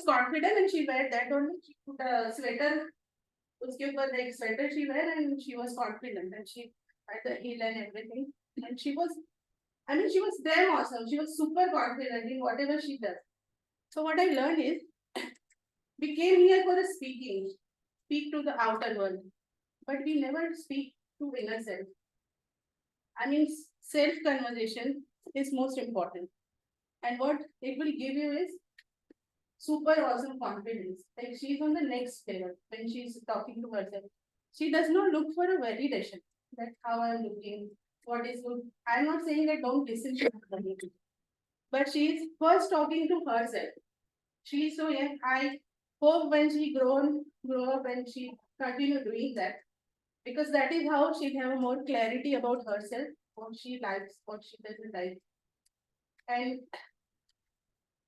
confident and she wear that only. She put a sweater, uske upar like sweater she wear, and she was confident and she had the heel and everything. And she was, I mean, she was damn awesome. She was super confident in whatever she does. So what I learned is, we came here for a speaking, speak to the outer world, but we never speak to inner self. I mean, self-conversation is most important. And what it will give you is super awesome confidence. Like she's on the next level when she's talking to herself. She does not look for a validation. That's how I'm looking. What is good? I'm not saying that don't listen to somebody, but she's first talking to herself. She's so young. I hope when she grow up and she continue doing that, because that is how she'll have more clarity about herself, what she likes, what she doesn't like, and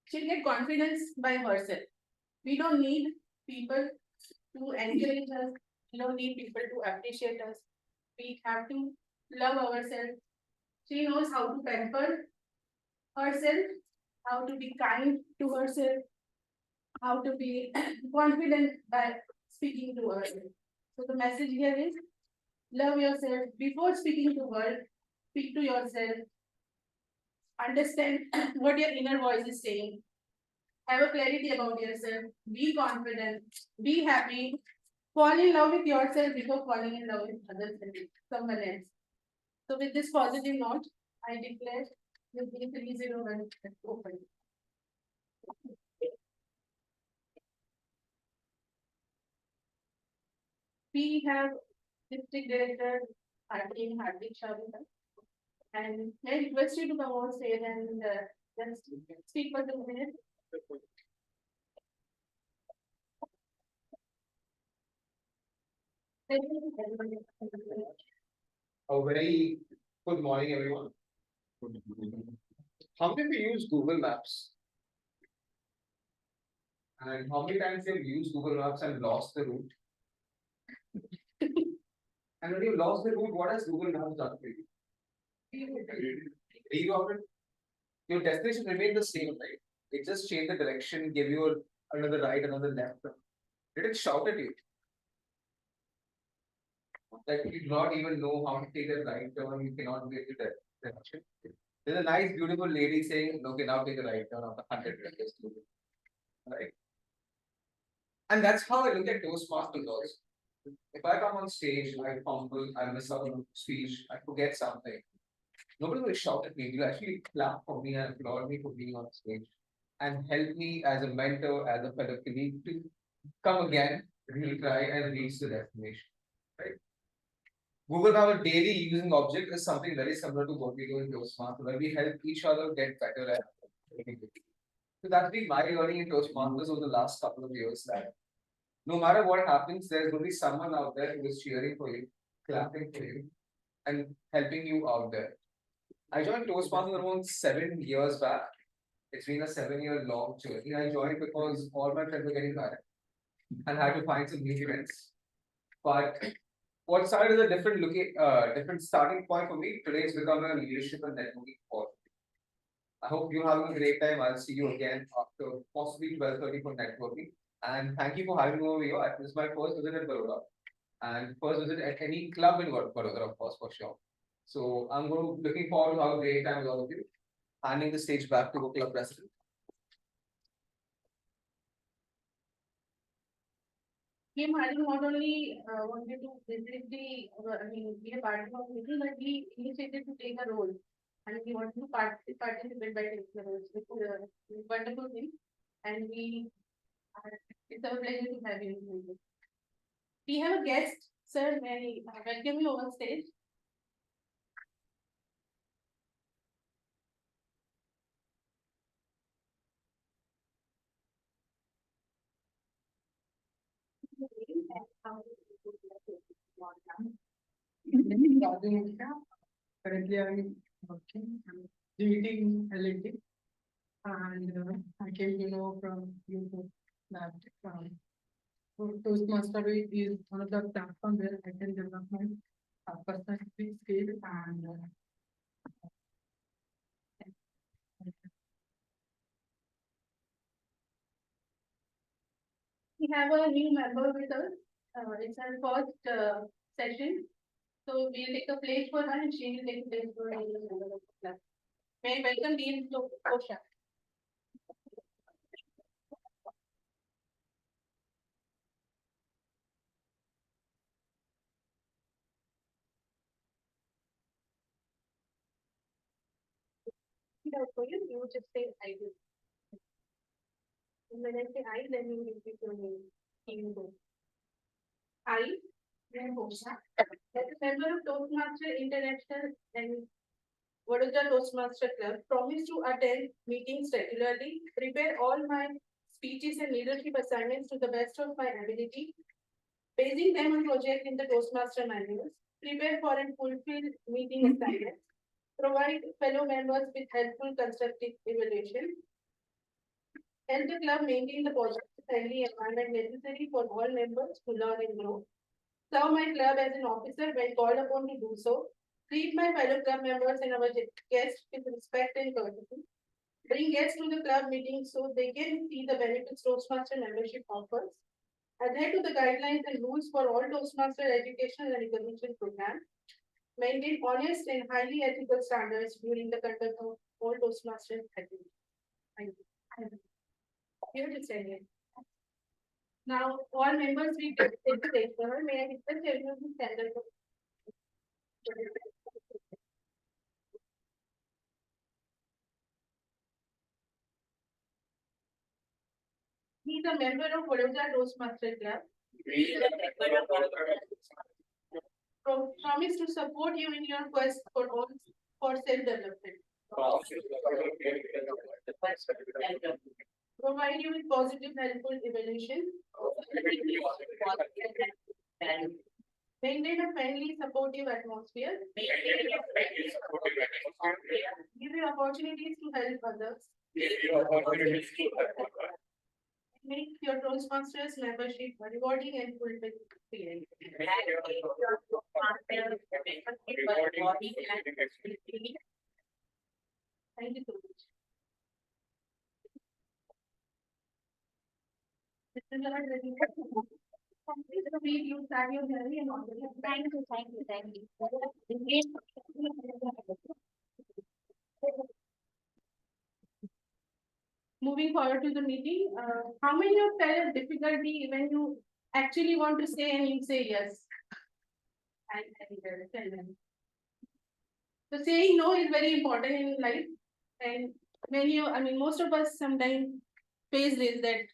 she'll get confidence by herself. We don't need people to encourage us. We don't need people to appreciate us. We have to love ourselves. She knows how to pamper herself, how to be kind to herself, how to be confident by speaking to herself. So the message here is love yourself before speaking to world. Speak to yourself. Understand what your inner voice is saying. Have a clarity about yourself. Be confident. Be happy. Fall in love with yourself before falling in love with others and someone else. So with this positive note, I declare the B301 open. We have District Director Hardik Shah with us. And I request you to come on stage and just speak for 2 minutes. A very good morning, everyone. How many of you use Google Maps? And how many times you've used Google Maps and lost the route? And when you lost the route, what has Google Maps done for you? Rerouted. Your destination remained the same, right? It just changed the direction, gave you another right, another left. Did it shout at you? That you do not even know how to take a right turn, you cannot get to that direction. There's a nice, beautiful lady saying, okay, now take a right turn after 100 meters. Right? And that's how I look at Toastmasters also. If I come on stage, I fumble, I miss out on a speech, I forget something, nobody will shout at me. You'll actually clap for me and applaud me for being on stage and help me as a mentor, as a fellow colleague to come again, retry and reach the destination. Right? Google Power daily using object is something very similar to what we do in Toastmasters, where we help each other get better at it. So that's been my learning in Toastmasters over the last couple of years, that no matter what happens, there's going to be someone out there who is cheering for you, clapping for you, and helping you out there. I joined Toastmasters around 7 years back. It's been a 7-year long journey. I joined because all my friends were getting married and had to find some new friends. But what started as a different starting point for me today has become a leadership and networking course. I hope you're having a great time. I'll see you again after possibly 12:30 for networking. And thank you for having me over here. This is my first visit at Baroda and first visit at any club in Baroda, of course, for sure. So I'm looking forward to have a great time with all of you. Handing the stage back to the club president. Game Harding not only wanted to visit the, be a part of the meeting, but we initiated to take a role. And we wanted to participate by taking the role. It's a wonderful thing. And it's our pleasure to have you. We have a guest, sir. May I welcome you on stage. Currently, I'm working. I'm leading LNT, and I came to know from you that Toastmaster is one of the platforms where I can develop my personality skill and have a new member with us. It's our first session. So we'll take a place for her and she will take a place for another member of the class. May I welcome Dean Kosha. For you, you just say I do. And when I say I, then you repeat your name. I, Dean Kosha, as a member of Toastmaster International and Vadodara Toastmaster Club, promise to attend meetings regularly, prepare all my speeches and leadership assignments to the best of my ability, basing them on project in the Toastmaster manuals, prepare for and fulfill meeting assignments, provide fellow members with helpful constructive evaluation, help the club maintain the positive friendly environment necessary for all members to learn and grow, serve my club as an officer when called upon to do so, treat my fellow club members and our guests with respect and courtesy, bring guests to the club meetings so they can see the benefits Toastmaster membership offers, adhere to the guidelines and rules for all Toastmaster educational and recognition programs, maintain honest and highly ethical standards during the conduct of all Toastmaster activities. Thank you. Here to say it. Now, all members we take the stage for her. May I request everyone to stand up? He is a member of Vadodara Toastmaster Club. Promise to support you in your quest for self-development. Provide you with positive, helpful evaluation. Maintain a friendly, supportive atmosphere. Give you opportunities to help others. Make your Toastmasters membership a rewarding and fulfilling experience. Thank you so much. Mr. Lord, please you start your journey and all the best. Thank you, thank you, thank you. Moving forward to the meeting, how many of you have difficulty when you actually want to say and you say yes? I tell them. So saying no is very important in life, and most of us sometimes face this that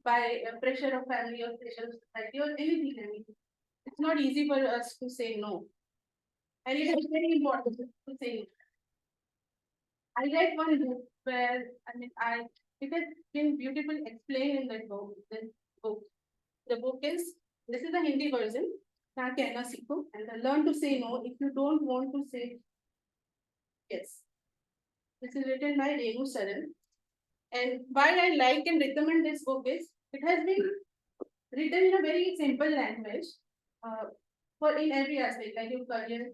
by pressure of family or pressure of society or anything. It's not easy for us to say no, and it is very important to say no. I read one book where it has been beautifully explained in that book. This book, the book is this is the Hindi version. Na kehna seekho and learn to say no if you don't want to say yes. This is written by Renu Saran. And why I like and recommend this book is it has been written in a very simple language for in every aspect, like your career,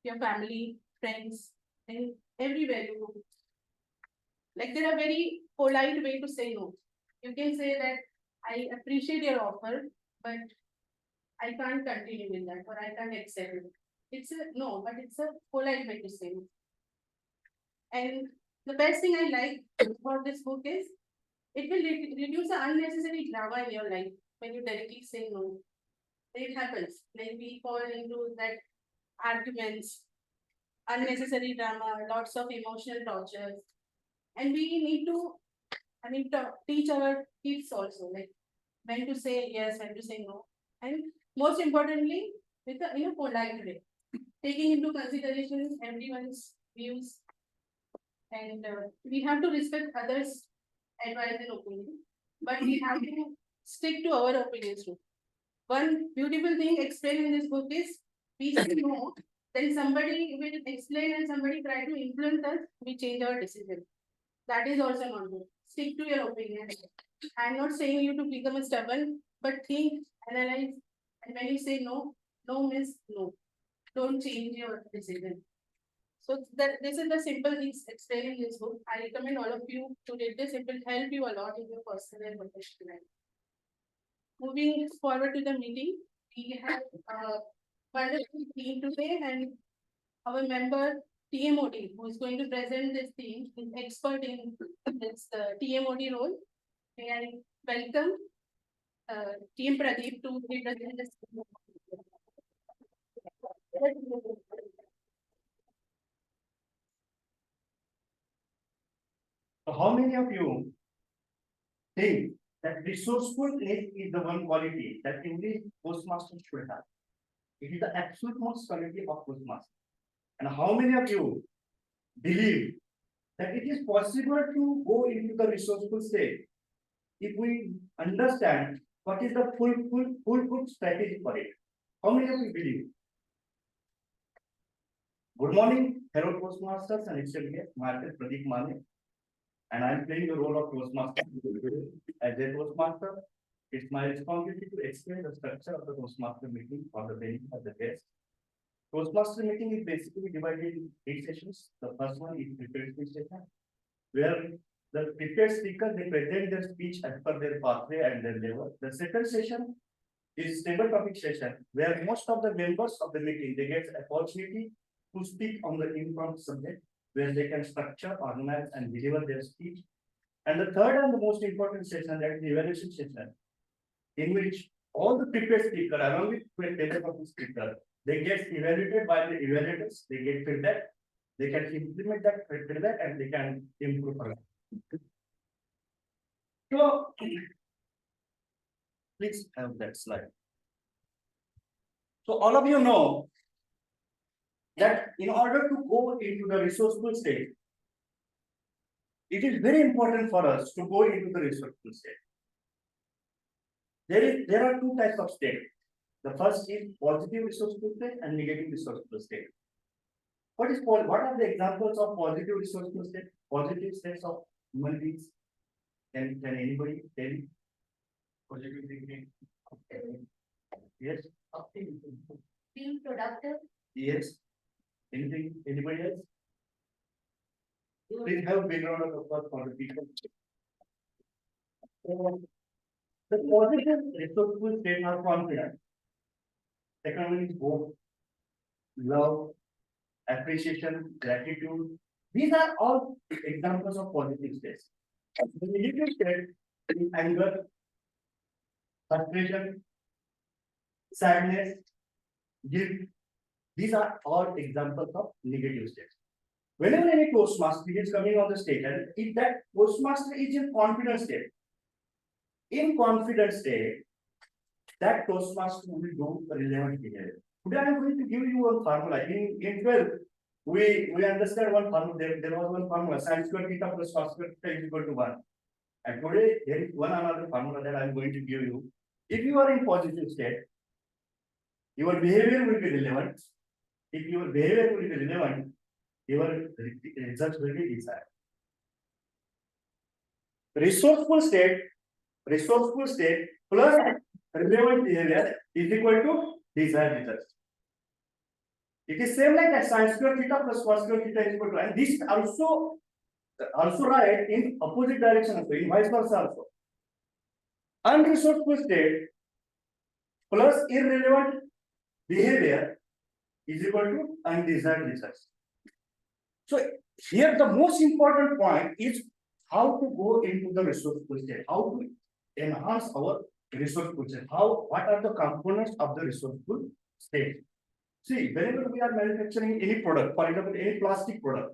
your family, friends, and everywhere you go. Like there are very polite way to say no. You can say that I appreciate your offer, but I can't continue with that or I can't accept it. It's a no, but it's a polite way to say no. And the best thing I like about this book is it will reduce the unnecessary drama in your life when you directly say no. It happens. Like we fall into that arguments, unnecessary drama, lots of emotional torture. And we need to, teach our kids also, like when to say yes, when to say no. And most importantly, with in a polite way, taking into consideration everyone's views. And we have to respect others' advice and opinion, but we have to stick to our opinions too. One beautiful thing explained in this book is we say no, then somebody will explain and somebody try to influence us, we change our decision. That is also not good. Stick to your opinion. I'm not saying you to become a stubborn, but think, analyze, and when you say no, no means no. Don't change your decision. So this is the simple things explained in this book. I recommend all of you to read this. It will help you a lot in your personal and professional life. moving forward to the meeting, we have a wonderful team today and our member TMOD who is going to present this theme is expert in this TMOD role. May I welcome Team Pradeep to represent this. So how many of you think that resourcefulness is the one quality that English postmaster should have? It is the absolute most quality of postmaster. And how many of you believe that it is possible to go into the resourceful state if we understand what is the foolproof strategy for it? How many of you believe? Good morning, hello postmasters and extended guests. Myself Pradeep Mane, and I'm playing the role of Toastmaster. As a Toastmaster, it's my responsibility to explain the structure of the Toastmaster meeting for the benefit of the guests. Toastmaster meeting is basically divided into 8 sessions. The first one is prepared speech session, where the prepared speaker they present their speech as per their pathway and their level. The second session is stable topic session, where most of the members of the meeting they get opportunity to speak on the informed subject, where they can structure, organize, and deliver their speech. And the third and the most important session, that is the evaluation session, in which all the prepared speaker, along with the speaker, they get evaluated by the evaluators, they get feedback, they can implement that feedback and they can improve further. So, please have that slide. So all of you know that in order to go into the resourceful state, it is very important for us to go into the resourceful state. There are two types of state. The first is positive resourceful state and negative resourceful state. What are the examples of positive resourceful state? Positive states of human beings. Can anybody tell? Positive thinking. Yes. Being productive. Yes. Anything? Anybody else? Please have a big round of applause for the people. The positive resourceful state are confident. Second one is hope, love, appreciation, gratitude. These are all examples of positive states. The negative state is anger, frustration, sadness, guilt. These are all examples of negative states. Whenever any Toastmaster is coming on the stage, and if that Toastmaster is in confident state, that Toastmaster will do relevant behavior. Today I am going to give you one formula. In 12, we understand one formula. There was one formula, sin square theta plus cos square theta is equal to 1. And today there is one another formula that I am going to give you. If you are in positive state, your behavior will be relevant. If your behavior will be relevant, your results will be desired. Resourceful state plus relevant behavior is equal to desired results. It is same like that, sin square theta plus cos square theta is equal to, and this also right in opposite direction also, in vice versa also. Unresourceful state plus irrelevant behavior is equal to undesired results. So here the most important point is how to go into the resourceful state, how to enhance our resourceful state, what are the components of the resourceful state. See, whenever we are manufacturing any product, for example, any plastic product,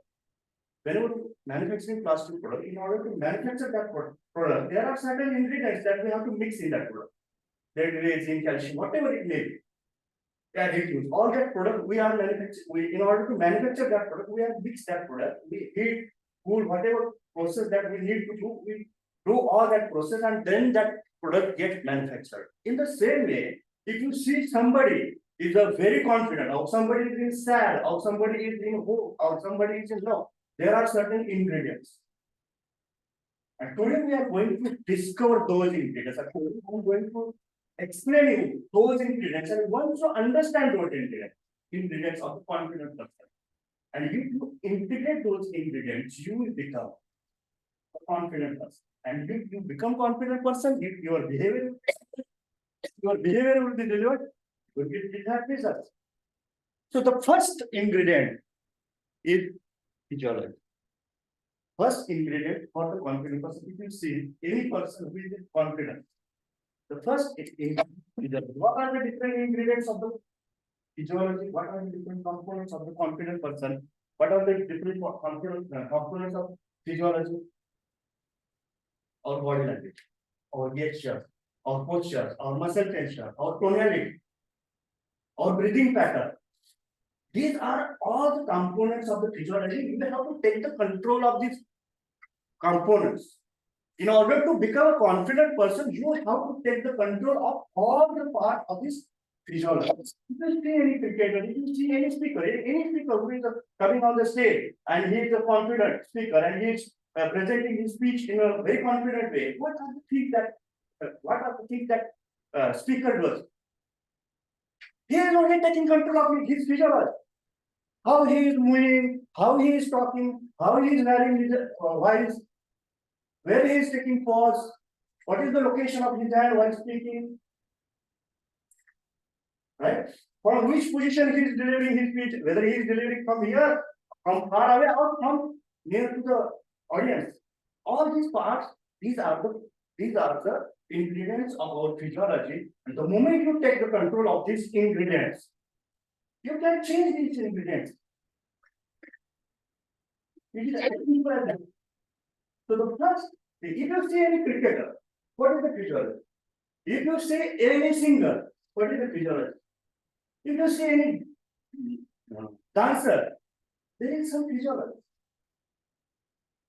whenever manufacturing plastic product, in order to manufacture that product, there are certain ingredients that we have to mix in that product. Lead, resin, calcium, whatever it may be. Additives, all that product we are manufacturing. In order to manufacture that product, we have mixed that product. We heat, cool, whatever process that we need to do, we do all that process, and then that product gets manufactured. In the same way, if you see somebody is very confident, or somebody is in sad, or somebody is in hope, or somebody is in love, there are certain ingredients. And today we are going to discover those ingredients. I'm going to explain you those ingredients, and once you understand those ingredients of the confident person, and if you integrate those ingredients, you will become a confident person. And if you become confident person, if your behavior your behavior will be delivered, will get that results. So the first ingredient is physiology. First ingredient for the confident person, if you see any person who is confident, the first ingredient is what are the different ingredients of the physiology, what are the different components of the confident person, what are the different components of physiology, or body language, or gesture, or posture, or muscle tension, or tonality, or breathing pattern. These are all the components of the physiology. You have to take the control of these components. In order to become a confident person, you have to take the control of all the part of this physiology. If you see any cricketer, if you see any speaker who is coming on the stage and he is a confident speaker and he is presenting his speech in a very confident way, what are the things that speaker does? He is only taking control of his physiology. How he is moving, how he is talking, how he is wearing his voice, where he is taking pause, what is the location of his hand while speaking, right? From which position he is delivering his speech, whether he is delivering from here, from far away, or from near to the audience. All these parts, these are the ingredients of our physiology. And the moment you take the control of these ingredients, you can change these ingredients. It is as simple as that. So the first, if you see any cricketer, what is the physiology? If you say any singer, what is the physiology? If you see any dancer, there is some physiology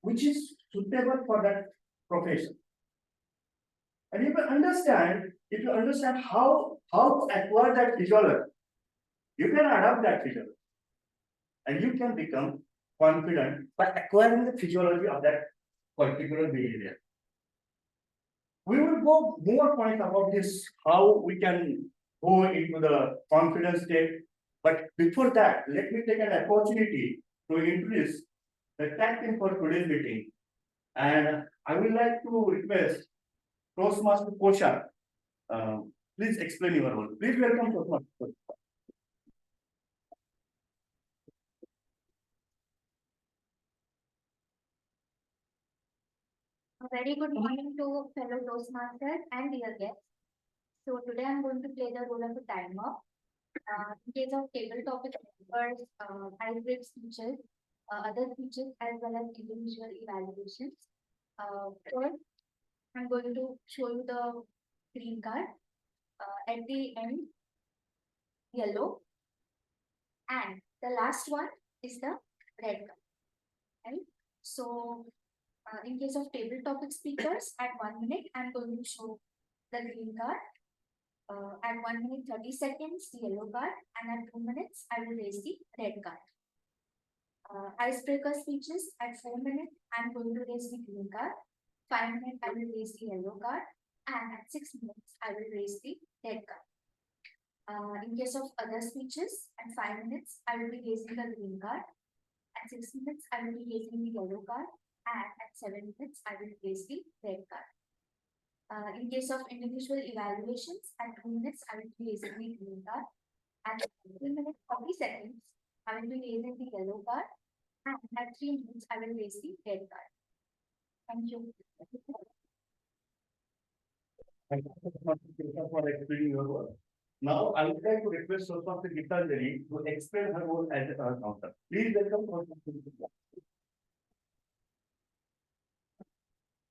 which is suitable for that profession. And if you understand how to acquire that physiology, you can adapt that physiology. And you can become confident by acquiring the physiology of that particular behavior. We will go more points about this, how we can go into the confidence state. But before that, let me take an opportunity to introduce the tag team for today's meeting. And I would like to request Toastmaster Kosha, please explain your role. Please welcome Toastmaster. A very good morning to fellow Toastmasters and dear guests. So today I'm going to play the role of a timer. In case of table topic members, hybrid speeches, other speeches as well as individual evaluations. First, I'm going to show you the green card. At the end, yellow. And the last one is the red card. Right? So in case of table topic speakers, at 1 minute, I'm going to show the green card. At 1 minute 30 seconds, the yellow card, and at 2 minutes, I will raise the red card. Icebreaker speeches at 4 minutes, I'm going to raise the green card. 5 minutes, I will raise the yellow card, and at 6 minutes, I will raise the red card. In case of other speeches, at 5 minutes, I will be raising the green card. At 6 minutes, I will be raising the yellow card, and at 7 minutes, I will raise the red card. In case of individual evaluations, at 2 minutes, I will be raising the green card. At 3 minutes 40 seconds, I will be raising the yellow card. And at 3 minutes, I will raise the red card. Thank you. Thank you so much for explaining your role. Now, I would like to request Toastmaster Gitanjali to explain her role as a counter. Please welcome Toastmaster.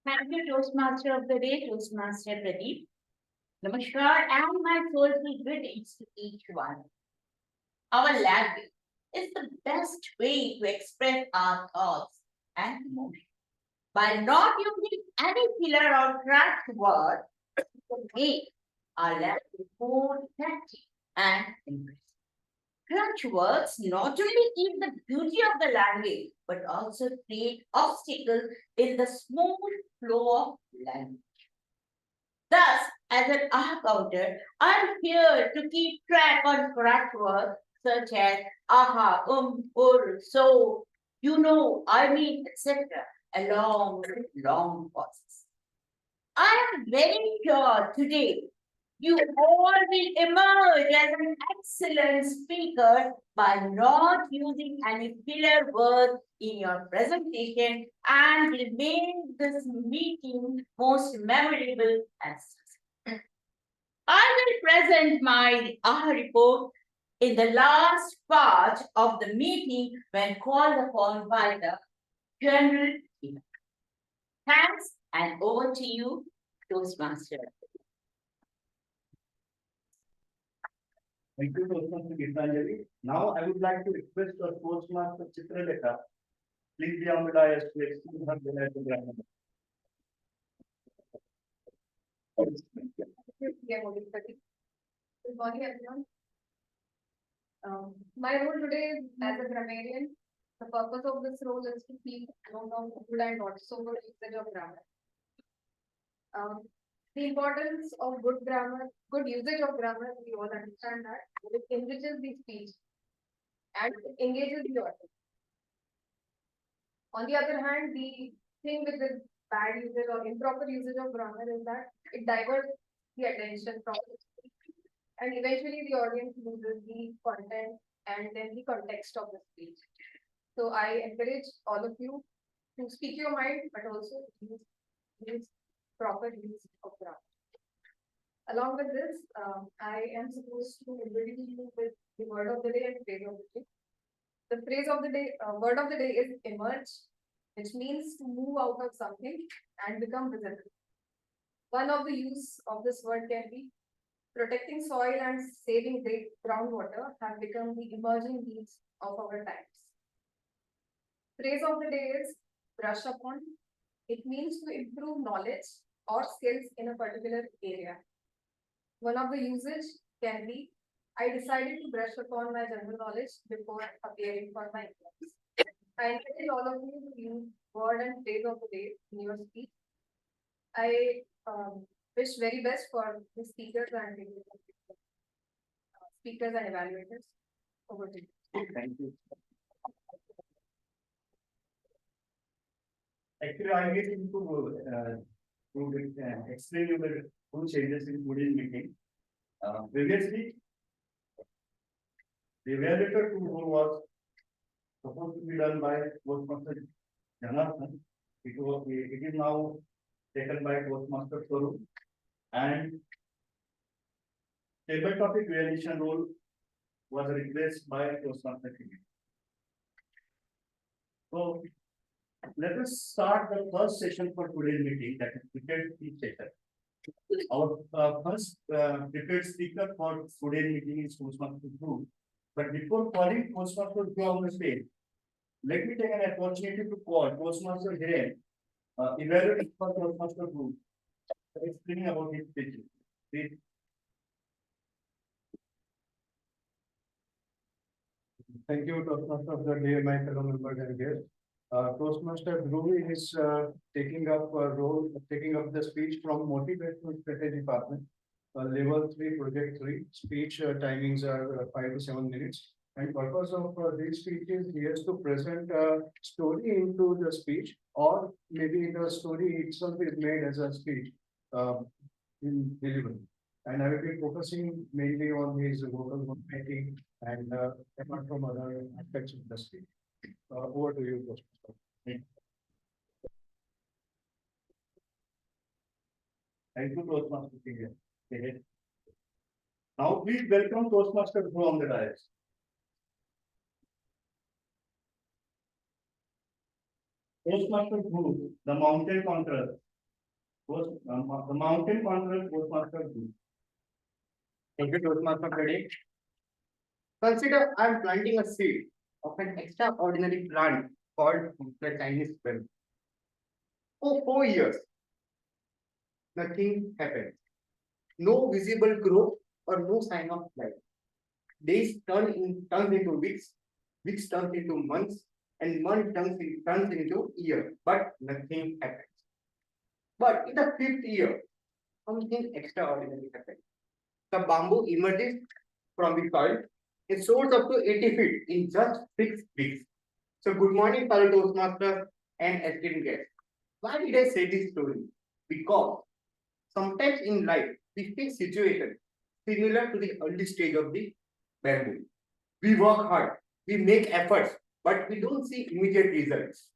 Thank you, Toastmaster of the Day, Toastmaster Pradeep. Namaskar and my soulful greetings to each one. Our language is the best way to express our thoughts and emotions. By not using any filler or cracked word to make our language more effective and impressive. Crutch words not only keep the beauty of the language, but also create obstacles in the smooth flow of language. Thus, as an counter, I'm here to keep track on crutch words such as aha, so, you know, I mean, etc., along with long pauses. I am very sure today You all will emerge as an excellent speaker by not using any filler words in your presentation and will make this meeting most memorable and successful. I will present my report in the last part of the meeting when called upon by the general event. Thanks, and over to you, Toastmaster. Thank you, Toastmaster Gitanjali. Now I would like to request our Toastmaster Chitralekha, please be on the dais to explain her program. Good morning, everyone. My role today is as a grammarian. The purpose of this role is to keep note of good and not so good usage of grammar. The importance of good grammar, good usage of grammar, we all understand that it enriches the speech and engages the audience. On the other hand, the thing with the bad usage or improper usage of grammar is that it diverts the attention from the speech, and eventually the audience loses the content and then the context of the speech. So I encourage all of you to speak your mind, but also use proper use of grammar. Along with this, I am supposed to introduce you with the word of the day and phrase of the day. The phrase of the day, word of the day is emerge, which means to move out of something and become visible. One of the use of this word can be protecting soil and saving groundwater have become the emerging needs of our times. Phrase of the day is brush upon. It means to improve knowledge or skills in a particular area. One of the usage can be, I decided to brush upon my general knowledge before appearing for my exams. I encourage all of you to use word and phrase of the day in your speech. I wish very best for the speakers and evaluators. Over to you. Thank you. Actually, I need to explain you the two changes in today's meeting. Previously, the evaluator tool was supposed to be done by Toastmaster Janathan. It is now taken by Toastmaster Swaroop, and table topic variation role was replaced by Toastmaster Kimi. So let us start the first session for today's meeting, that is prepared speech session. Our first prepared speaker for today's meeting is Toastmaster Dhruv. But before calling Toastmaster Dhruv on the stage, let me take an opportunity to call Toastmaster Hiren, evaluator for Toastmaster Dhruv, explaining about his speech. Please. Thank you, Toastmaster of the day, my fellow members and guests. Toastmaster Dhruv is taking up the speech from Motivational Strategy Department, level 3, project 3. Speech timings are 5 to 7 minutes. And purpose of these speeches, he has to present a story into the speech, or maybe the story itself is made as a speech in delivery. And I will be focusing mainly on his vocal making and apart from other aspects of the speech. Over to you, Toastmaster. Thank you, Toastmaster Hiren. Now please welcome Toastmaster Dhruv on the dais. Toastmaster Dhruv, the mountain conqueror. The mountain conqueror, Toastmaster Dhruv. Thank you, Toastmaster Pradeep. Consider I am planting a seed of an extraordinary plant called the Chinese bell. For 4 years, nothing happened. No visible growth or no sign of life. Days turn into weeks, weeks turn into months, and month turns into year, but nothing happens. But in the 5th year, something extraordinary happened. The bamboo emerges from the soil. It soars up to 80 feet in just 6 weeks. So good morning, fellow Toastmasters and esteemed guests. Why did I say this story? Because sometimes in life, we face situations similar to the early stage of the bamboo. We work hard, we make efforts, but we don't see immediate results.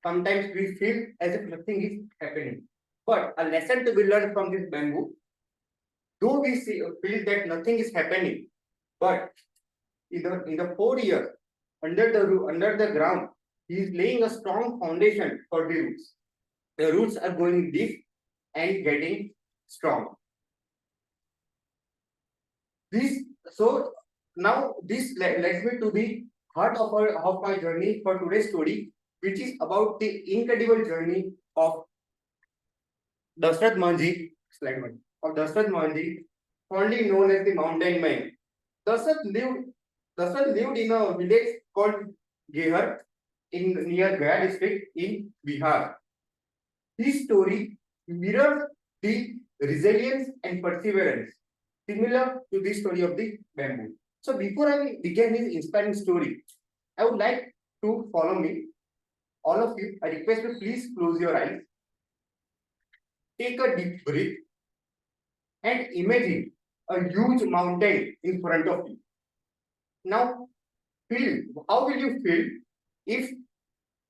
Sometimes we feel as if nothing is happening. But a lesson to be learned from this bamboo, though we feel that nothing is happening, but in the 4 years under the ground, he is laying a strong foundation for the roots. The roots are going deep and getting strong. This so now this leads me to the heart of my journey for today's story, which is about the incredible journey of Dashrath Manji, slide one, of Dashrath Manji, fondly known as the Mountain Man. Dashrath lived in a village called Gehar in near Gaya district in Bihar. His story mirrors the resilience and perseverance similar to the story of the bamboo. So before I begin his inspiring story, I would like to follow me. All of you, I request you please close your eyes. Take a deep breath and imagine a huge mountain in front of you. Now, how will you feel if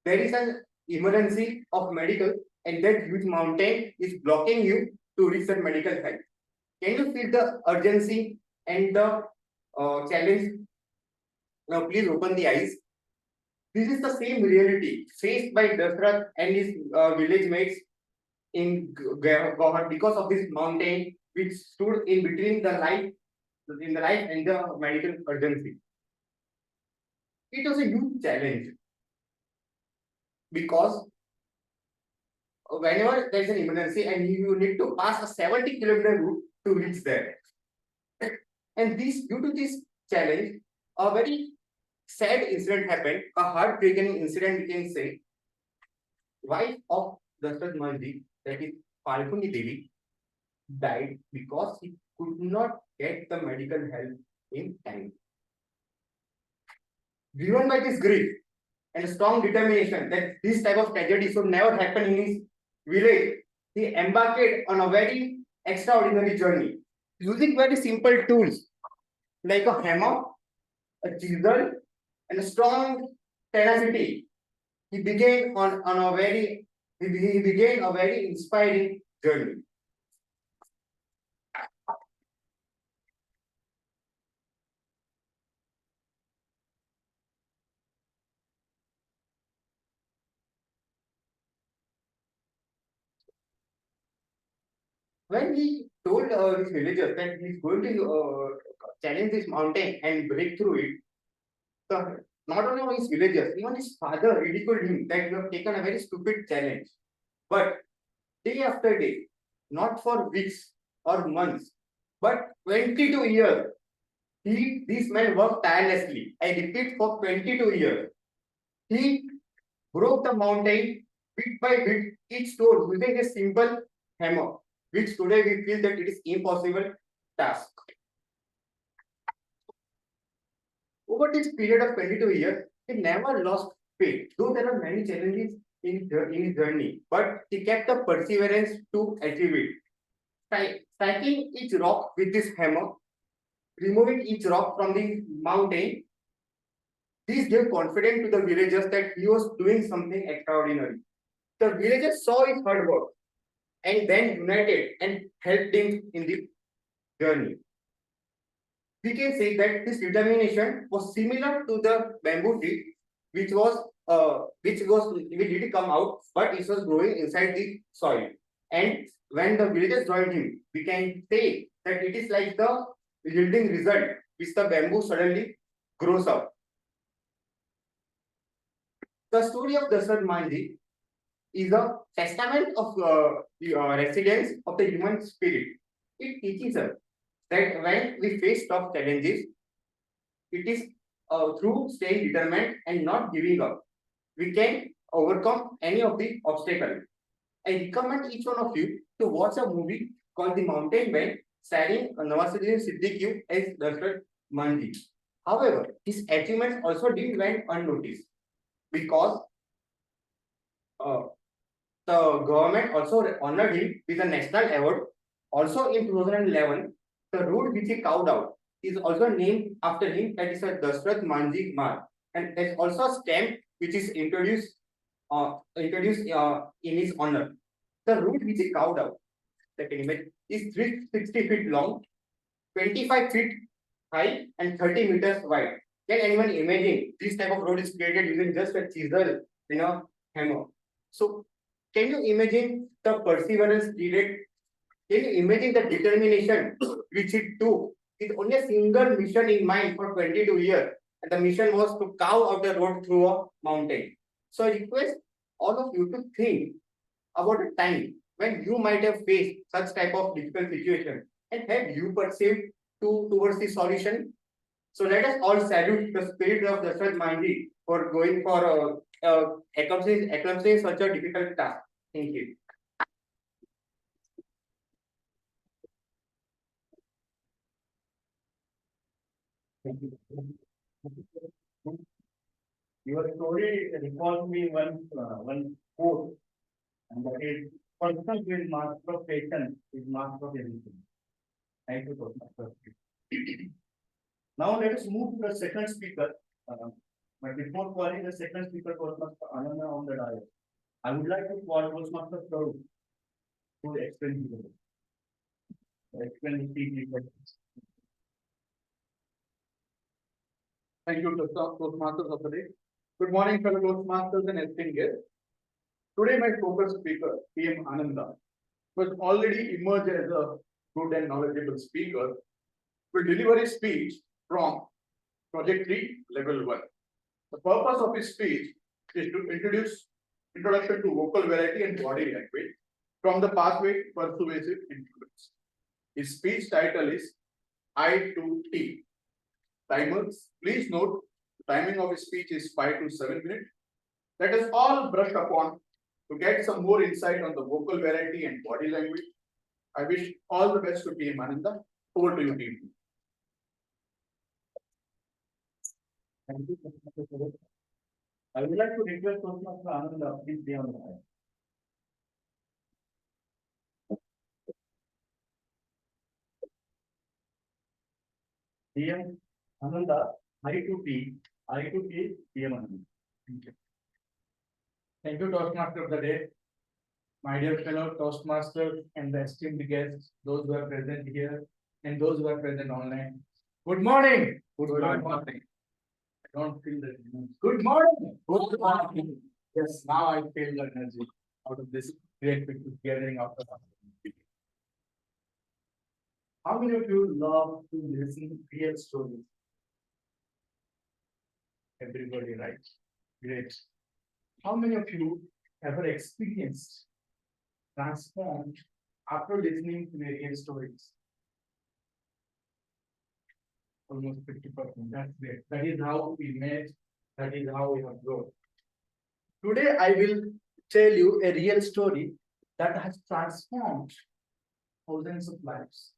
there is an emergency of medical and that huge mountain is blocking you to reach that medical help? Can you feel the urgency and the challenge? Now, please open the eyes. This is the same reality faced by Dashrath and his village mates in Gohar because of this mountain which stood in between the life and the medical urgency. It was a huge challenge because whenever there is an emergency and you need to pass a 70-kilometer route to reach there. And due to this challenge, a very sad incident happened, a heartbreaking incident we can say. Wife of Dashrath Manji, that is Falguni Devi, died because he could not get the medical help in time. Driven by this grief and strong determination that this type of tragedy should never happen in his village, he embarked on a very extraordinary journey using very simple tools like a hammer, a chisel, and a strong tenacity. He began a very inspiring journey. When he told his villagers that he's going to challenge this mountain and break through it, not only his villagers, even his father ridiculed him that you have taken a very stupid challenge. But day after day, not for weeks or months, but 22 years, this man worked tirelessly. I repeat, for 22 years. He broke the mountain bit by bit, each stone using a simple hammer, which today we feel that it is impossible task. Over this period of 22 years, he never lost faith, though there are many challenges in his journey, but he kept the perseverance to achieve it. Striking each rock with this hammer, removing each rock from the mountain, this gave confidence to the villagers that he was doing something extraordinary. The villagers saw his hard work and then united and helped him in the journey. We can say that this determination was similar to the bamboo tree, which did come out, but it was growing inside the soil. And when the villagers joined him, we can say that it is like the yielding result which the bamboo suddenly grows up. The story of Dashrath Manji is a testament of the resilience of the human spirit. It teaches us that when we face tough challenges, it is through staying determined and not giving up, we can overcome any of the obstacles. I recommend each one of you to watch a movie called The Mountain Man, starring Nawazuddin Siddiqui as Dashrath Manji. However, his achievements also didn't went unnoticed because the government also honored him with a national award Also in 2011, the road which he carved out is also named after him, that is a Dashrath Manji Marg. And there's also a stamp which is introduced in his honor. The route which he carved out, second image, is 360 feet long, 25 feet high, and 30 meters wide. Can anyone imagine this type of road is created using just a chisel and a hammer? So, can you imagine the perseverance needed? Can you imagine the determination which it took? With only a single mission in mind for 22 years, and the mission was to carve out the road through a mountain. So, I request all of you to think about a time when you might have faced such type of difficult situation, and have you perceived towards the solution? So let us all salute the spirit of Dashrath Manji for going for accomplishing such a difficult task. Thank you. Your story recalls me one quote, and that is, person is master of patience, is master of everything. Thank you, Toastmaster. Now let us move to the second speaker. But before calling the second speaker, Toastmaster Ananda on the dial, I would like to call Toastmaster Pradeep to explain his role. Explain his speech. Thank you, Toastmasters of the day. Good morning, fellow Toastmasters and esteemed guests. Today, my focus speaker, PM Ananda, was already emerged as a good and knowledgeable speaker, will deliver his speech from Project 3, Level 1. The purpose of his speech is to introduction to vocal variety and body language from the pathway to persuasive influence. His speech title is I to T. Timers, please note, the timing of his speech is 5 to 7 minutes. Let us all brush upon to get some more insight on the vocal variety and body language. I wish all the best to PM Ananda. Over to you, team. Thank you, Toastmaster Pradeep. I would like to request Toastmaster Ananda, please be on the line. PM Ananda, I to T, PM Ananda. Thank you. Thank you, Toastmaster of the day. My dear fellow Toastmasters and the esteemed guests, those who are present here and those who are present online. Good morning. Good morning. I don't feel the energy. Good morning. Good morning. Yes, now I feel the energy out of this great gathering after. How many of you love to listen to real stories? Everybody, right? Great. How many of you ever experienced transformed after listening to the real stories? Almost 50%. That's great. That is how we met. That is how we have grown. Today, I will tell you a real story that has transformed thousands of lives.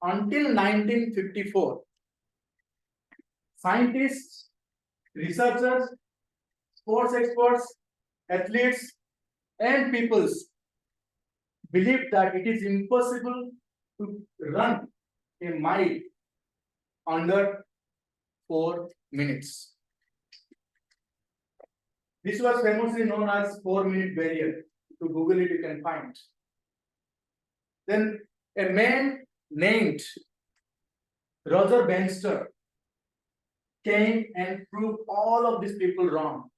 Until 1954, scientists, researchers, sports experts, athletes, and peoples believed that it is impossible to run a mile under 4 minutes. This was famously known as 4-minute barrier. To Google it, you can find. Then a man named Roger Bannister came and proved all of these people wrong.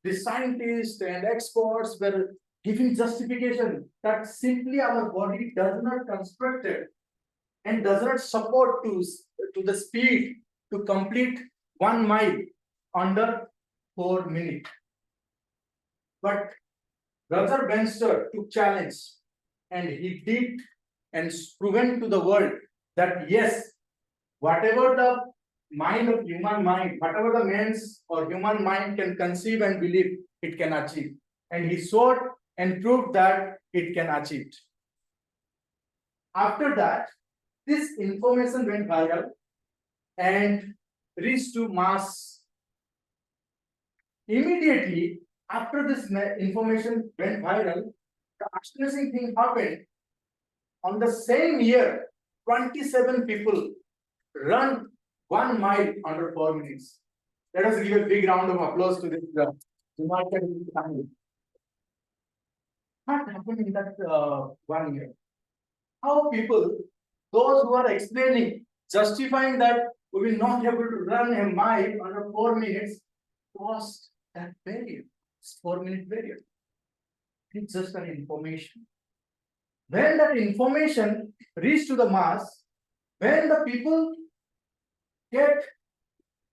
The scientists and experts were giving justification that simply our body does not construct it and does not support to the speed to complete 1 mile under 4 minutes. But Roger Bannister took challenge and he did and proven to the world that yes, whatever the mind of human mind, whatever the man's or human mind can conceive and believe, it can achieve. And he showed and proved that it can achieve. After that, this information went viral and reached to mass. Immediately after this information went viral, the astonishing thing happened. On the same year, 27 people run 1 mile under 4 minutes. Let us give a big round of applause to this remarkable family. What happened in that 1 year? How people, those who are explaining, justifying that we will not be able to run a mile under 4 minutes, crossed that barrier, 4 minute barrier. It's just an information. When that information reach to the mass, when the people get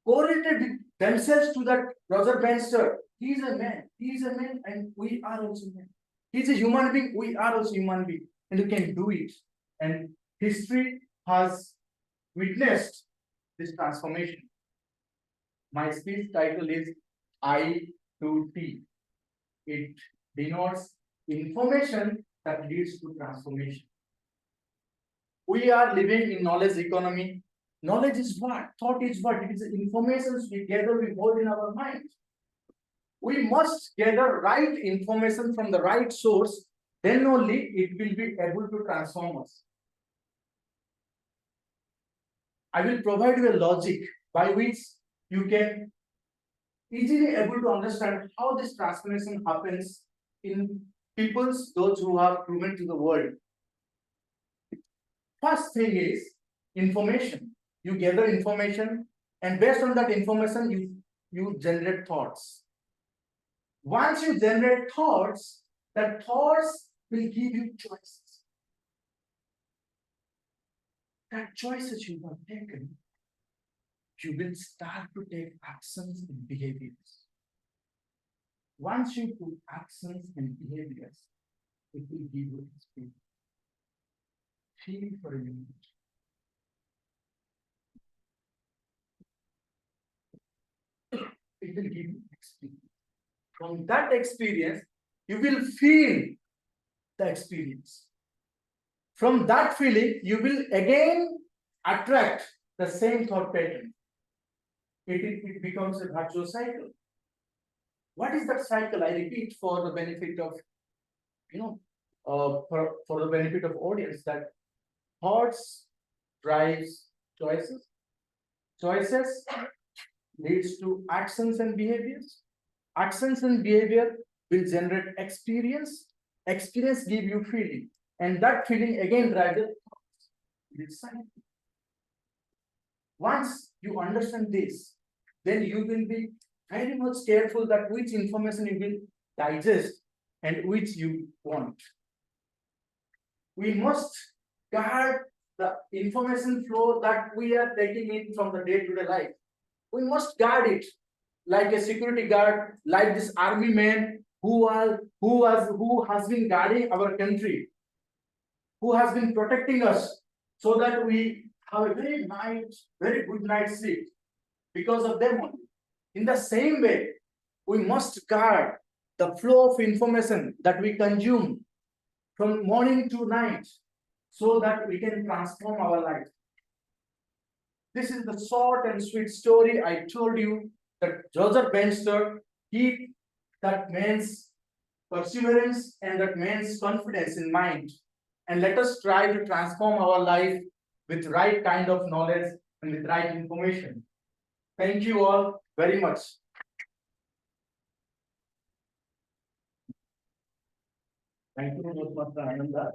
correlated themselves to that Roger Bannister, he is a man, and we are also men. He's a human being, we are also human being, and you can do it. And history has witnessed this transformation. My speech title is I to T. It denotes information that leads to transformation. We are living in knowledge economy. Knowledge is what? Thought is what? It is information we gather, we hold in our mind. We must gather right information from the right source, then only it will be able to transform us. I will provide you a logic by which you can easily able to understand how this transformation happens in peoples, those who have proven to the world. First thing is information. You gather information, and based on that information, you generate thoughts. Once you generate thoughts, that thoughts will give you choices. That choices you have taken, you will start to take actions and behaviors. Once you put actions and behaviors, it will give you experience. Feel for a minute. It will give you experience. From that experience, you will feel the experience. From that feeling, you will again attract the same thought pattern. It becomes a virtuous cycle. What is that cycle? I repeat for the benefit of, for the benefit of audience, that thoughts drives choices. Choices leads to actions and behaviors. Actions and behavior will generate experience. Experience give you feeling, and that feeling again drives the thoughts. Once you understand this, then you will be very much careful that which information you will digest and which you want. We must guard the information flow that we are taking in from the day-to-day life. We must guard it like a security guard, like this army man who has been guarding our country, who has been protecting us, so that we have a very good night's sleep because of them. In the same way, we must guard the flow of information that we consume from morning to night, so that we can transform our life. This is the short and sweet story I told you, that Roger Bannister, keep that man's perseverance and that man's confidence in mind, and let us try to transform our life with right kind of knowledge and with right information. Thank you all very much. Thank you, Mr. Ananda.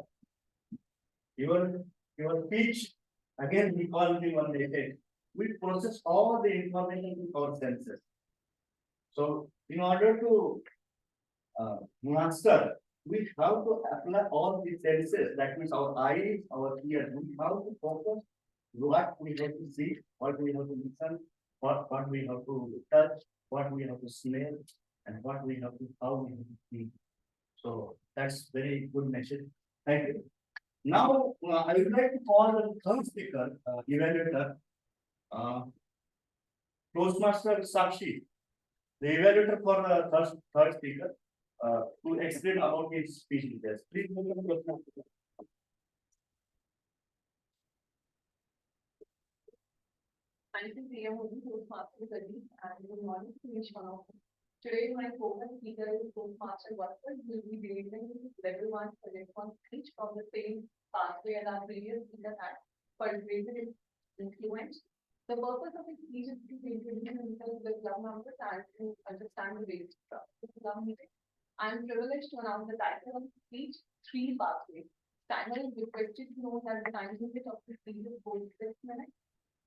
Your speech, again, we call me one day. We process all the information in our senses. So, in order to master, we have to apply all the senses. That means our eyes, our ears. We have to focus what we have to see, what we have to listen, what we have to touch, what we have to smell, and how we have to feel. So that's very good message. Thank you. Now I would like to call the third speaker, evaluator, Toastmaster Sakshi, the evaluator for the third speaker, to explain about his speech details. Please welcome Toastmaster. Thank you, Priya Modi, Toastmaster Pradeep, and good morning to each one of you. Today, my focus either is postmaster workers will be delivering level 1 project on each from the same pathway as our previous leader had cultivated its influence. The purpose of this speech is to introduce himself with love numbers and to understand the basic structure of love meeting. I am privileged to announce the title of the speech, Three Pathways. Stanley is requested to know that the time limit of the speech is 46 minutes.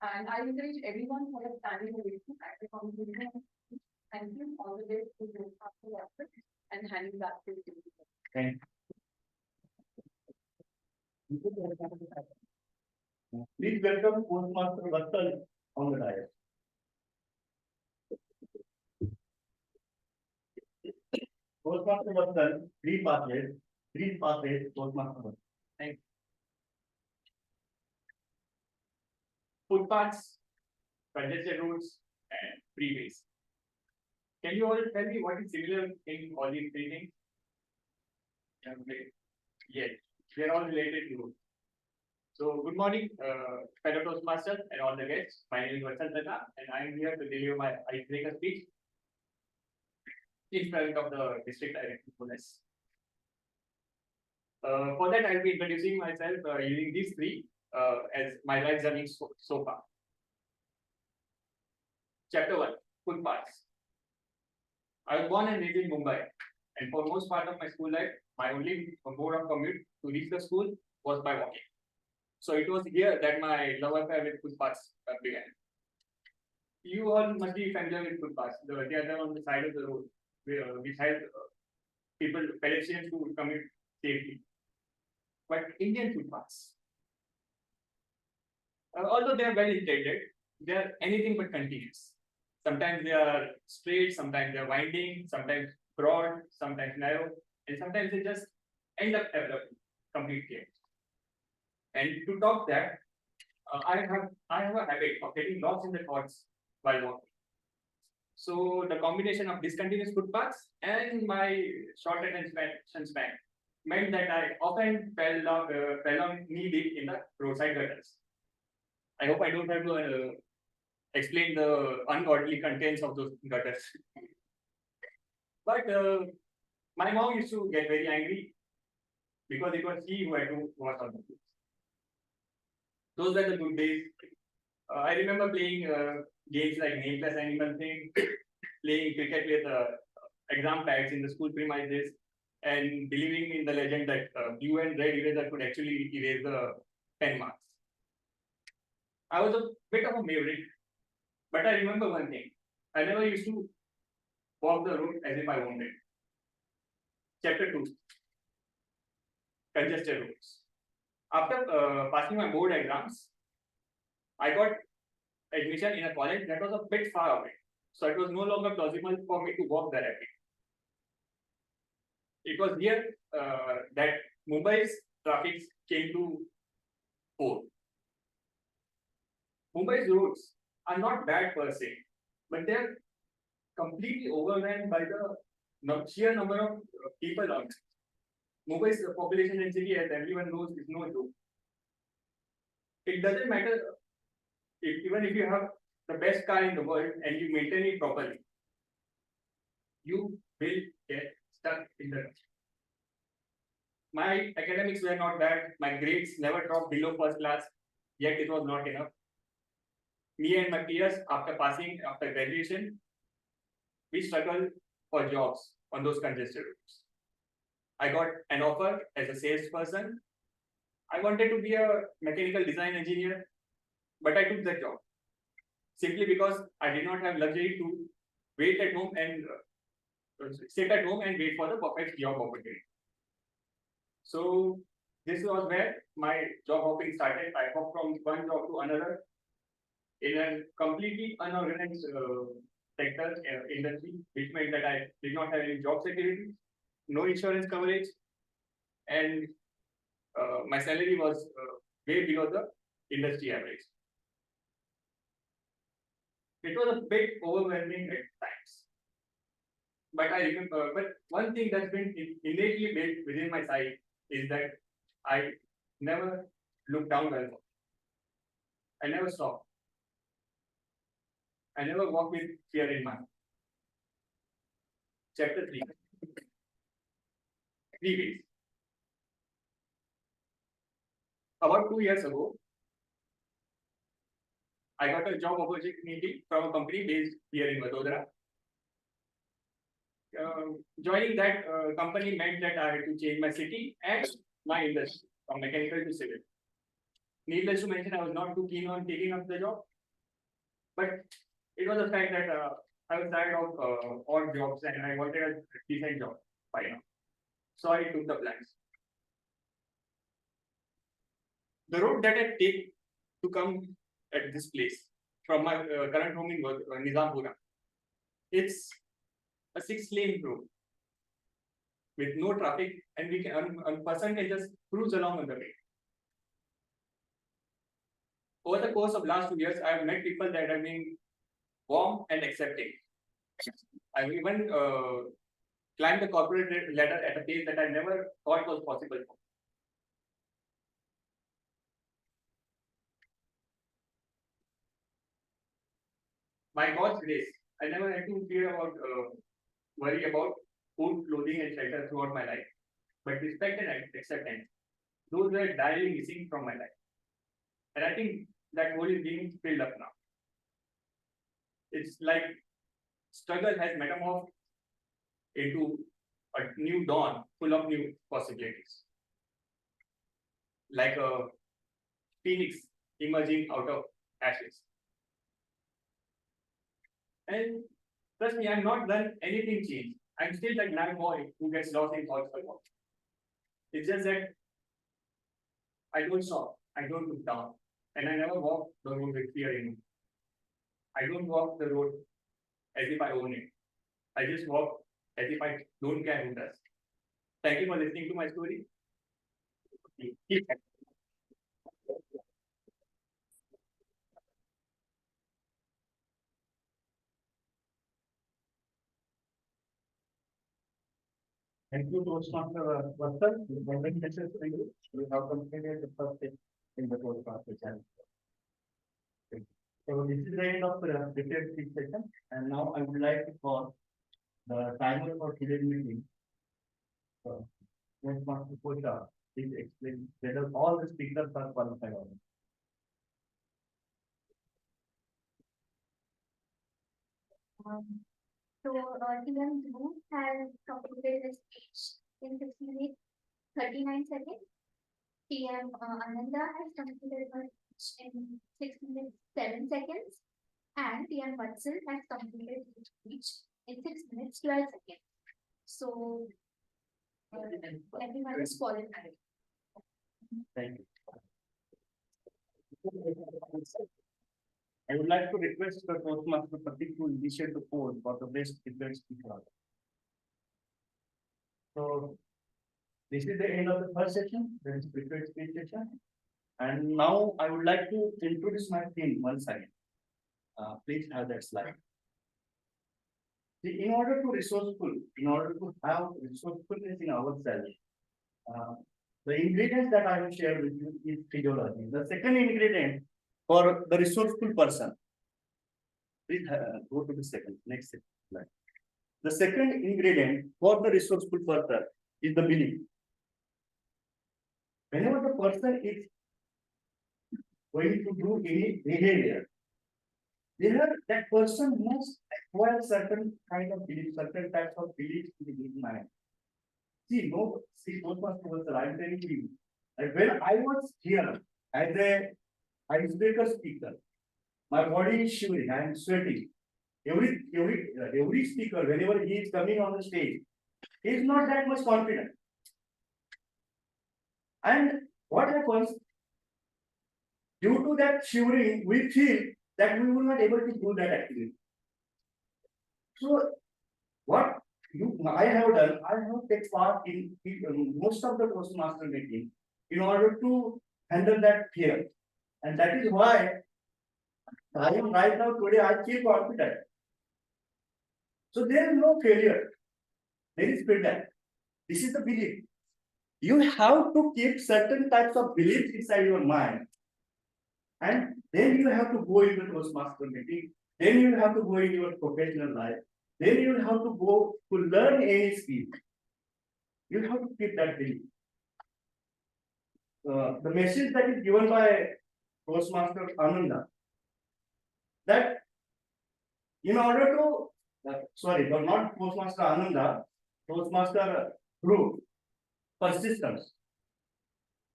And I encourage everyone who is standing ovation at the conclusion. Thank you. All the best to you after the effort and handing back to you. Thank Please welcome Postmaster Vatsal on the dais. Postmaster Vatsal, three pathways, Postmaster Vatsal. Footpaths, congested roads, and freeways. Can you all tell me what is similar in all these three things? Yes, they are all related to roads. So, good morning, fellow Toastmasters and all the guests. My name is Vatsal Dana, and I am here to deliver my icebreaker speech in front of the district Resourcefulness. For that, I'll be introducing myself using these three as my life journey so far. Chapter 1, Footpaths. I was born and raised in Mumbai, and for most part of my school life, my only mode of commute to reach the school was by walking. So it was here that my love affair with footpaths began. You all must be familiar with footpaths. They are on the side of the road, which help people, pedestrians to commute safely. But Indian footpaths, although they are well intended, they are anything but continuous. Sometimes they are straight, sometimes they are winding, sometimes broad, sometimes narrow, and sometimes they just end up developing complete chaos. And to top that, I have a habit of getting lost in the thoughts while walking. So the combination of discontinuous footpaths and my short attention span meant that I often fell on knee deep in the roadside gutters. I hope I don't have to explain the ungodly contents of those gutters. But my mom used to get very angry because it was she who had to wash all the clothes. Those were the good days. I remember playing games like Name Plus Animal Thing, playing cricket with exam pads in the school premises, and believing in the legend that blue and red eraser could actually erase the 10 marks. I was a bit of a maverick, but I remember one thing. I never used to walk the road as if I wanted. Chapter 2, Congested Roads. After passing my board exams, I got admission in a college that was a bit far away. So it was no longer plausible for me to walk directly. It was here that Mumbai's traffic came to fore. Mumbai's roads are not bad per se, but they're completely overwhelmed by the sheer number of people on it. Mumbai's population density, as everyone knows, is no joke. It doesn't matter even if you have the best car in the world and you maintain it properly, you will get stuck in the rush. My academics were not bad. My grades never dropped below first class, yet it was not enough. Me and my peers, after graduation, we struggled for jobs on those congested roads. I got an offer as a salesperson. I wanted to be a mechanical design engineer, but I took that job simply because I did not have luxury to wait at home and sit at home and wait for the perfect job opportunity. So this was where my job hopping started. I hopped from one job to another in a completely unorganized sector industry, which meant that I did not have any job security, no insurance coverage, and my salary was way below the industry average. It was a bit overwhelming at times. But I remember, but one thing that's been innately built within my psyche is that I never look down well. I never stop. I never walk with fear in mind. chapter 3. 3 ways. About 2 years ago, I got a job opportunity from a company based here in Vadodara. Joining that company meant that I had to change my city and my industry from mechanical to civil. Needless to mention, I was not too keen on taking up the job, but it was a fact that I was tired of odd jobs and I wanted a decent job by now. So I took the plans. The road that I take to come at this place from my current home in Nizampura, it's a 6-lane road with no traffic, and we can a person can just cruise along on the way. Over the course of last 2 years, I have met people that have been warm and accepting. I've even climbed the corporate ladder at a pace that I never thought was possible. By God's grace, I never had to fear about worry about food, clothing, and shelter throughout my life. But respect and acceptance, those were direly missing from my life. And I think that hole is being filled up now. It's like struggle has metamorphed into a new dawn full of new possibilities. Like a phoenix emerging out of ashes. And trust me, I've not done anything changed. I'm still that young boy who gets lost in thoughts for work. It's just that I don't stop, I don't look down, and I never walk the road with fear in me. I don't walk the road as if I own it. I just walk as if I don't care who does. Thank you for listening to my story. Thank you, Toastmaster Vatsal. When necessary, we have completed the first step in the Toastmaster challenge. So this is the end of the detailed speech session, and now I would like to call the timer for today's meeting. Toastmaster Kosha, please explain whether all the speakers are qualified or not. TM Dhruv has completed his speech in 6 minutes 39 seconds. TM Ananda has completed her speech in 6 minutes 7 seconds. And TM Vatsal has completed his speech in 6 minutes 12 seconds. So everyone is qualified. Thank you. I would like to request the Toastmaster Pradeep to initiate the poll for the best prepared speaker. So this is the end of the first session, that is prepared speech session. And now I would like to introduce my team once again. Please have that slide. See, in order to have resourcefulness in ourselves, the ingredients that I will share with you is physiology. The second ingredient for the resourceful person. Please go to the next slide. The second ingredient for the resourceful person is the belief. Whenever the person is going to do any behavior, that person must acquire certain kind of belief, certain types of beliefs in his mind. I'm telling you, and when I was here as a icebreaker speaker, my body is shivering, I am sweating. Every speaker, whenever he is coming on the stage, he is not that much confident. And what happens? Due to that shivering, we feel that we will not able to do that activity. So, what I have done, I have taken part in most of the Toastmaster meeting in order to handle that fear. And that is why I am right now today, I feel confident. So there is no failure. There is feedback. This is the belief. You have to keep certain types of beliefs inside your mind. And then you have to go into Toastmaster meeting. Then you have to go in your professional life. then you will have to go to learn any skill. You have to keep that belief. The message that is given by Toastmaster Ananda, that in order to, sorry, but not Toastmaster Ananda, Toastmaster Group, persistence,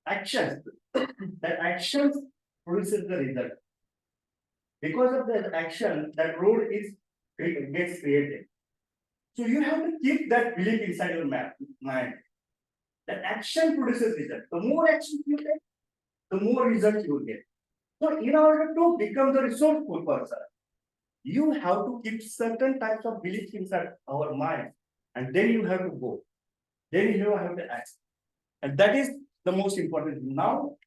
actions, that actions produces the result. Because of that action, that road gets created. So you have to keep that belief inside your mind. That action produces result. The more action you take, the more results you will get. So in order to become the resourceful person, you have to keep certain types of beliefs inside our mind, and then you have to go. Then you have to act. And that is the most important. Now,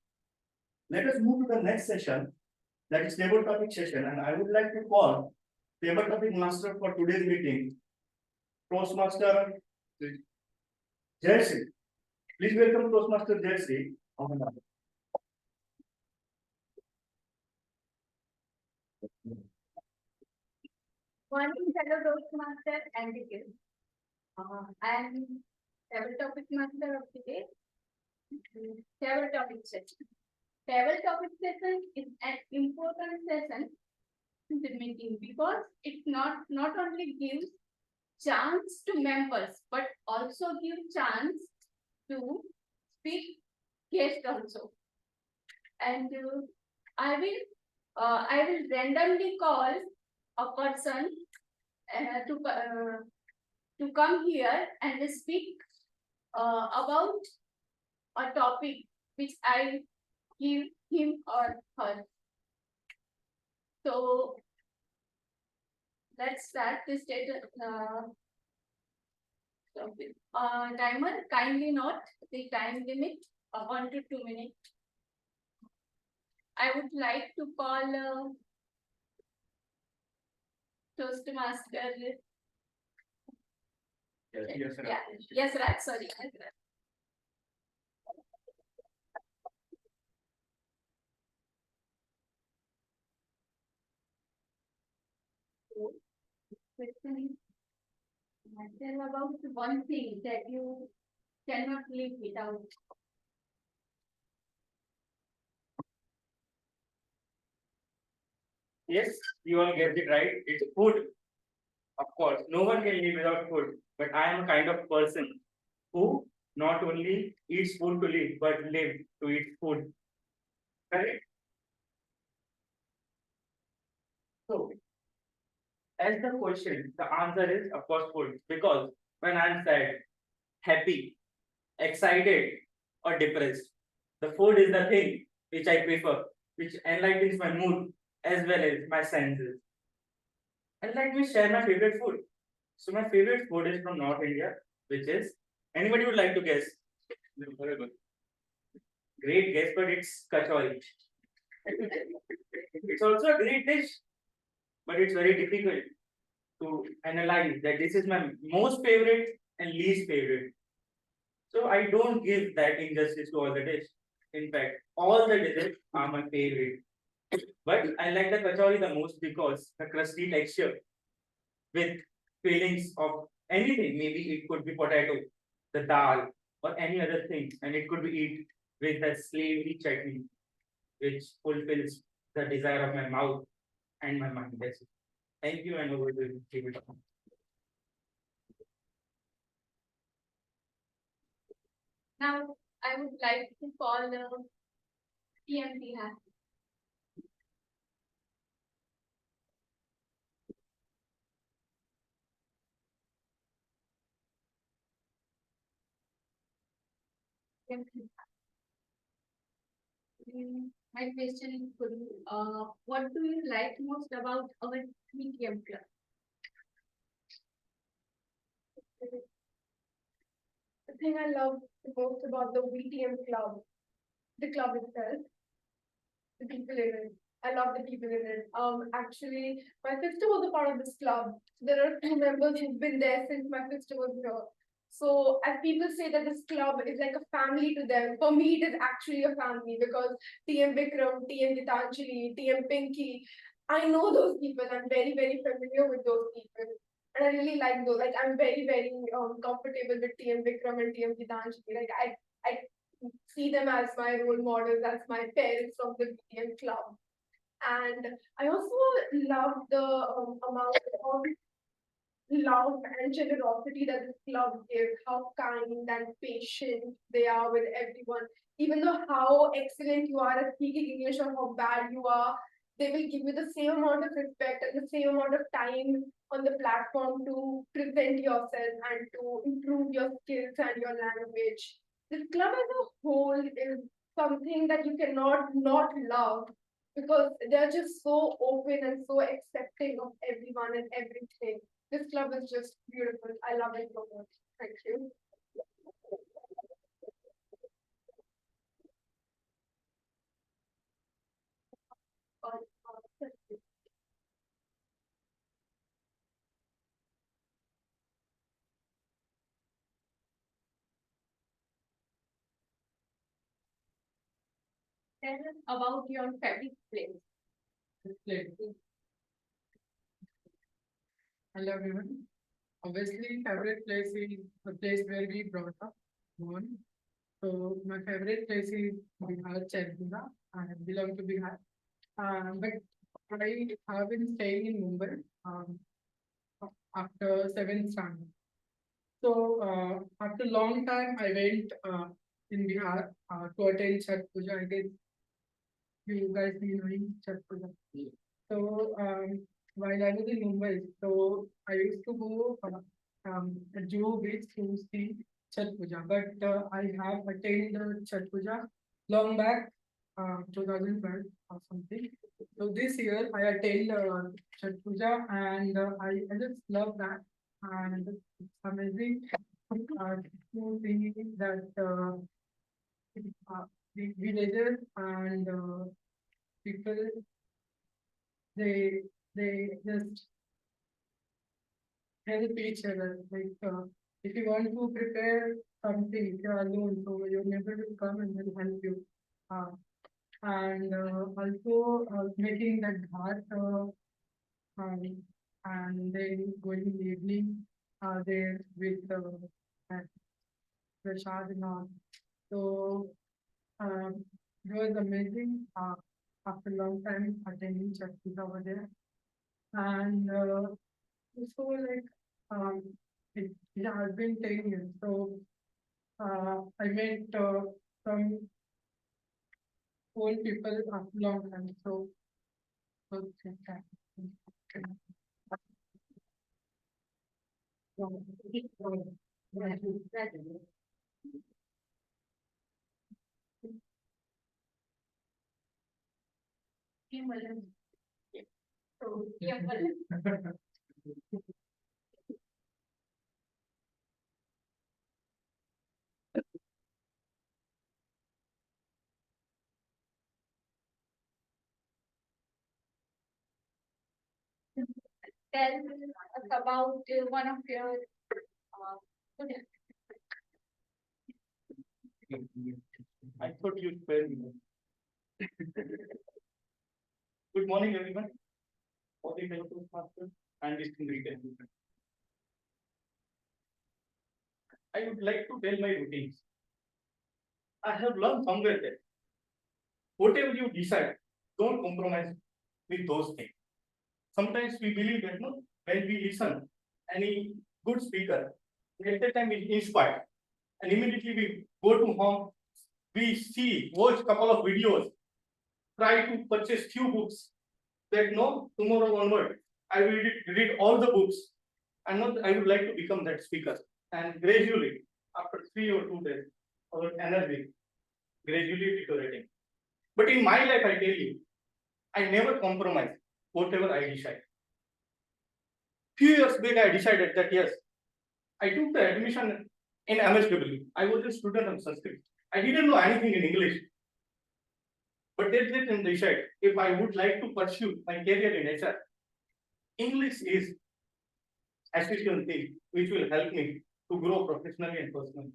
let us move to the next session, that is table topic session, and I would like to call table topic master for today's meeting, Toastmaster Jayashree. Please welcome Toastmaster Jayashree. Morning, fellow Toastmaster and the guests. I am table topic master of the day. Table topic session. Table topic session is an important session in the meeting because it not only gives chance to members but also gives chance to speak guest also. And I will randomly call a person to come here and speak about a topic which I give him or her. So let's start this data. Timer, kindly note the time limit of 1 to 2 minutes. I would like to call Toastmaster. Yes, right. Sorry. Yes, right. Question tell about one thing that you cannot live without. Yes, you all get it right. It's food. Of course, no one can live without food. But I am a kind of person who not only eats food to live, but live to eat food. Correct? So, as the question, the answer is of course food. Because when I'm sad, happy, excited, or depressed, the food is the thing which I prefer, which enlightens my mood as well as my senses. And let me share my favorite food. So my favorite food is from North India, which is, anybody would like to guess? Very good. Great guess, but it's kachori. It's also a great dish, but it's very difficult to analyze that this is my most favorite and least favorite. So I don't give that injustice to all the dish. In fact, all the dishes are my favorite. But I like the kachori the most because the crusty texture with feelings of anything. Maybe it could be potato, the dal, or any other thing, and it could be eaten with the savory chutney, which fulfills the desire of my mouth and my mind. That's it. Thank you, and over to you. Now I would like to call TMP. My question is for you. What do you like most about our BTM club? The thing I love the most about the VTM club, the club itself, the people in it. I love the people in it. Actually, my sister was a part of this club. There are two members who've been there since my sister was here. So, as people say that this club is like a family to them, for me it is actually a family because TM Vikram, TM Gitanjali, TM Pinky, I know those people. I'm very, very familiar with those people. And I really like those. Like I'm very, very comfortable with TM Vikram and TM Gitanjali. Like I see them as my role models, as my parents from the BTM club. And I also love the amount of love and generosity that this club gives, how kind and patient they are with everyone. Even though how excellent you are at speaking English or how bad you are, they will give you the same amount of respect and the same amount of time on the platform to present yourself and to improve your skills and your language. This club as a whole is something that you cannot not love because they're just so open and so accepting of everyone and everything. This club is just beautiful. I love it so much. Thank you. Tell us about your favorite place. Hello everyone. Obviously, favorite place is the place where we brought up, born. So my favorite place is Bihar, Chennai. I belong to Bihar. But I have been staying in Mumbai after 7th standard. So after a long time, I went in Bihar to attend Chhat Puja. I guess you guys be knowing Chhat Puja. So while I was in Mumbai, so I used to go at Juhu Beach to see Chhat Puja. But I have attended Chhat Puja long back, 2012 or something. So this year I attend Chhat Puja and I just love that and it's amazing to see that the villagers and people they just help each other. Like if you want to prepare something, if you're alone, so your neighbor will come and will help you. And also making that ghat and then going in the evening there with Prashad and all. So it was amazing after a long time attending Chhat Puja over there. And so like it has been 10 years. So I met some old people after a long time. So it's that. So, yeah, tell us about one of your students. I thought you'd spare me. Good morning, everyone. For the master and distinguished guests. I would like to tell my routines. I have learned somewhere that whatever you decide, don't compromise with those things. Sometimes we believe that no, when we listen any good speaker, at that time we inspired, and immediately we go to home, we see, watch couple of videos, try to purchase few books. That no, tomorrow onward, I will read all the books, and not I would like to become that speaker. And gradually, after 3 or 2 days, our energy gradually deteriorating. But in my life, I tell you, I never compromise whatever I decide. Few years back, I decided that yes, I took the admission in MSW. I was a student of Sanskrit. I didn't know anything in English. But that didn't decide if I would like to pursue my career in HR. English is essential thing which will help me to grow professionally and personally.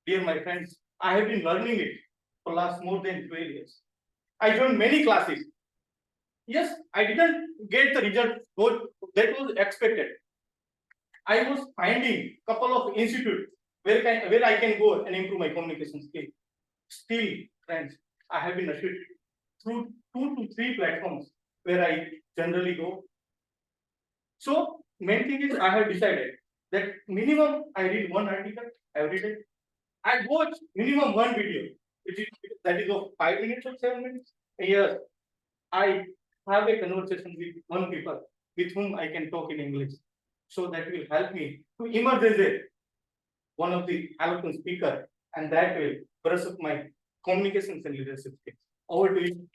Dear my friends, I have been learning it for last more than 12 years. I joined many classes. Yes, I didn't get the result that was expected. I was finding couple of institutes where I can go and improve my communication skill. Still, friends, I have been restricted through 2 to 3 platforms where I generally go. So main thing is I have decided that minimum I read 1 article every day. I watch minimum 1 video, which is that is of 5 minutes or 7 minutes. A year, I have a conversation with 1 people with whom I can talk in English. So that will help me to emerge as one of the eloquent speaker, and that will brush up my communications and leadership skills. Over to you.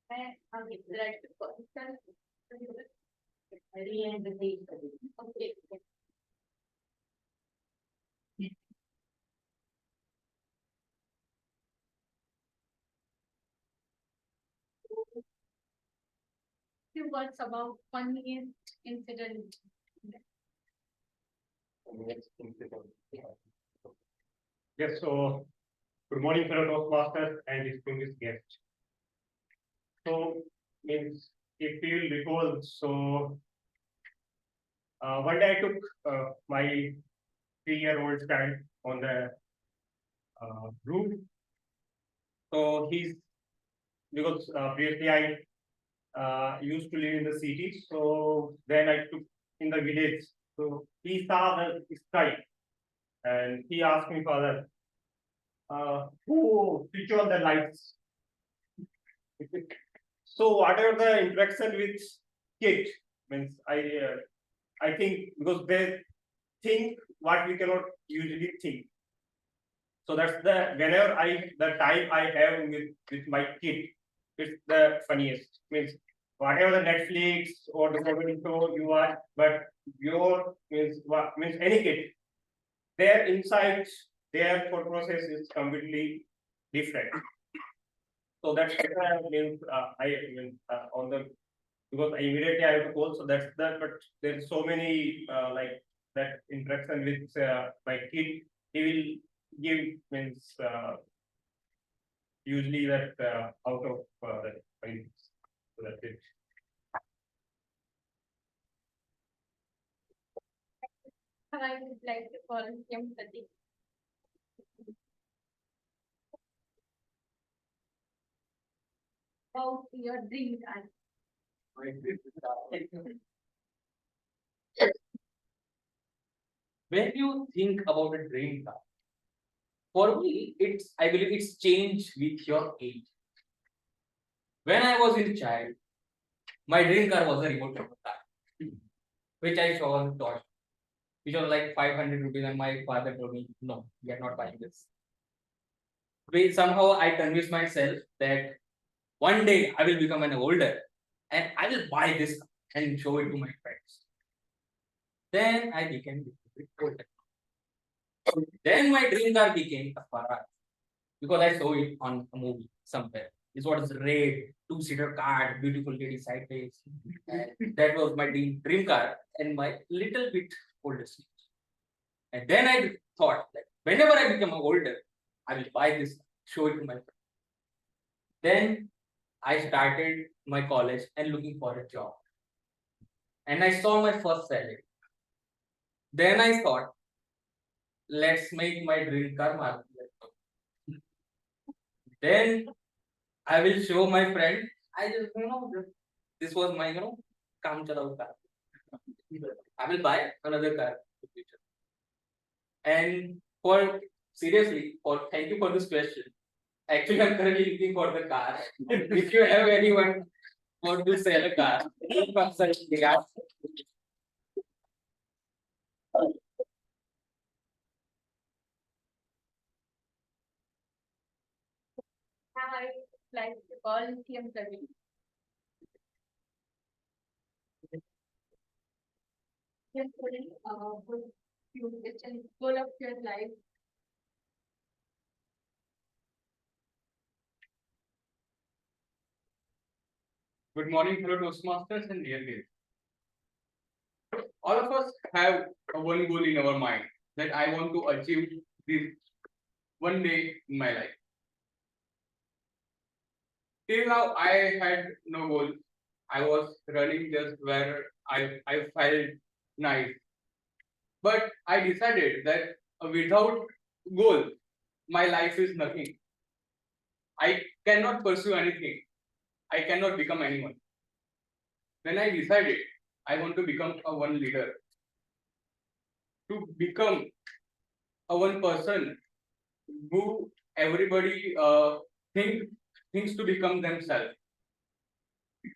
And I'll give the right to person. Ready and ready. Okay. Few words about funniest incident. Yes, so good morning, fellow Toastmasters and distinguished guests. So, means if you will recall, so one day I took my 3-year-old child on the roof. So he's because previously I used to live in the city, so then I took in the village. So he saw the sky, and he asked me, Father, who switch on the lights? So whatever the interaction with kid means, I think because they think what we cannot usually think. So that's whenever the time I have with my kid, it's the funniest. Means whatever the Netflix or the comedy show you watch, but your means any kid, their insights, their thought process is completely different. So that's means I mean on the because immediately I have to call. So that's that. But there's so many like that interaction with my kid. He will give means usually that out of that. So that's it. I would like to call him Pradeep. About your dream car. When you think about a dream car, for me, I believe it's changed with your age. When I was a child, my dream car was a remote control car, which I saw on Tosh, which was like 500 rupees, and my father told me, no, we are not buying this. Somehow I convinced myself that one day I will become an older and I will buy this and show it to my friends. Then I became a bit older. Then my dream car became a Farah because I saw it on a movie somewhere. This was red, 2-seater car, beautiful lady sideways. That was my dream car and my little bit older stage. And then I thought that whenever I become older, I will buy this, show it to my friends. Then I started my college and looking for a job. And I saw my first salary. Then I thought, let's make my dream car Maruti. Then I will show my friend. I just this was my Kam Chalao car. I will buy another car in the future. And thank you for this question. Actually, I'm currently looking for the car. If you have anyone want to sell a car, please consult me. I would like to call him Pradeep. Yes, Pradeep, would you question goal of your life? Good morning, fellow Toastmasters and dear guests. All of us have a one goal in our mind that I want to achieve this one day in my life. Till now, I had no goal I was running just where I felt nice. But I decided that without goal, my life is nothing. I cannot pursue anything. I cannot become anyone. Then I decided I want to become a one leader. To become a one person who everybody thinks to become themselves.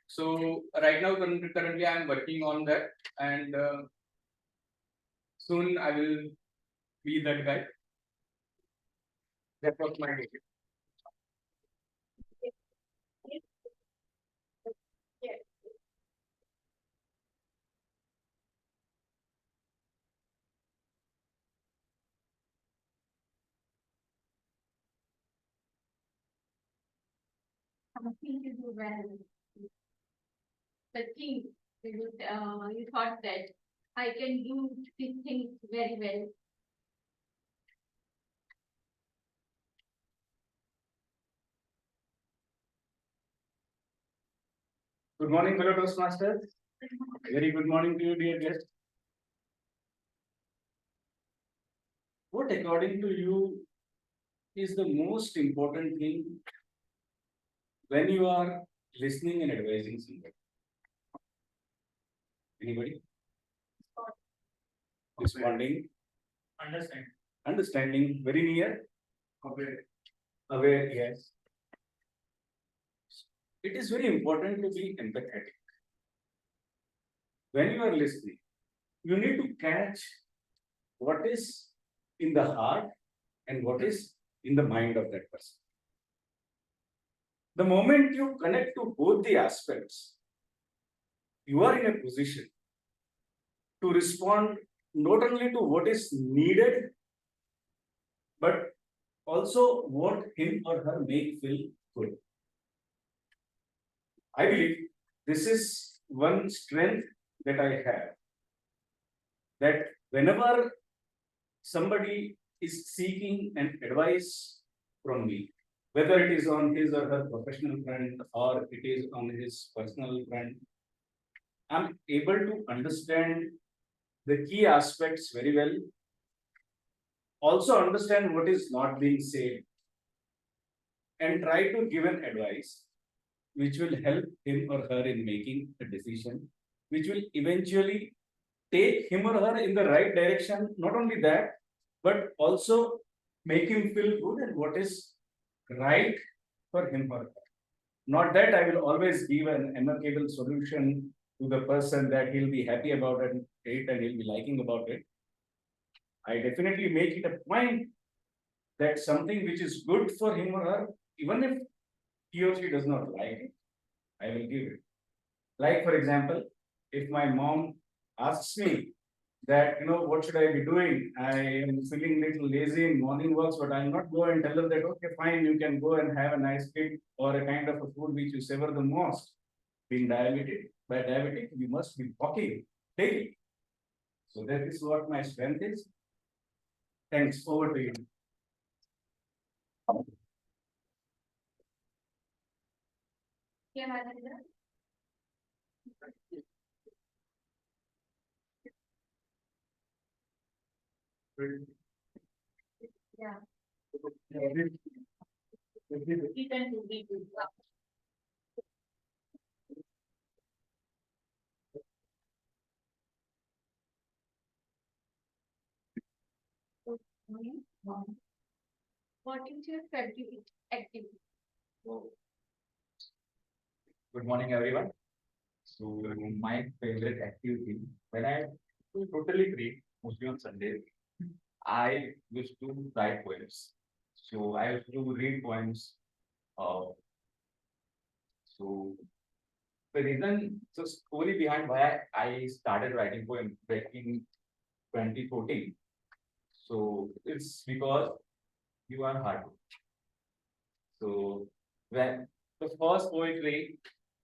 So right now currently I am working on that, and soon I will be that guy. That was my day. Something to do well. The thing you thought that I can do these things very well. Good morning, fellow Toastmasters. Very good morning to you, dear guests. What according to you is the most important thing when you are listening and advising somebody? Anybody? Responding, Understand. understanding, very near, aware, yes. It is very important to be empathetic. When you are listening, you need to catch what is in the heart and what is in the mind of that person. The moment you connect to both the aspects, you are in a position to respond not only to what is needed, but also what him or her may feel good. I believe this is one strength that I have, that whenever somebody is seeking an advice from me, whether it is on his or her professional front or it is on his personal front, I'm able to understand the key aspects very well, also understand what is not being said, and try to give an advice which will help him or her in making a decision, which will eventually take him or her in the right direction. Not only that, but also make him feel good and what is right for him or her. Not that I will always give an amicable solution to the person that he'll be happy about it and he'll be liking about it. I definitely make it a point that something which is good for him or her, even if he or she does not like it, I will give it. Like, for example, if my mom asks me that, what should I be doing? I am feeling little lazy in morning walks, but I'll not go and tell her that, okay, fine, you can go and have a nice cake or a kind of a food which you savor the most. Being diabetic, you must be walking daily. So that is what my strength is. Thanks. Over to you. Yeah, Madhavendra? Yeah. You can do it. What is your favorite activity? Good morning, everyone. So my favorite activity, when I was totally free, mostly on Sundays, I used to write poems. So I used to read poems. Uh, so the reason, so story behind why I started writing poems back in 2014. So it's because you are hard. So when the first poetry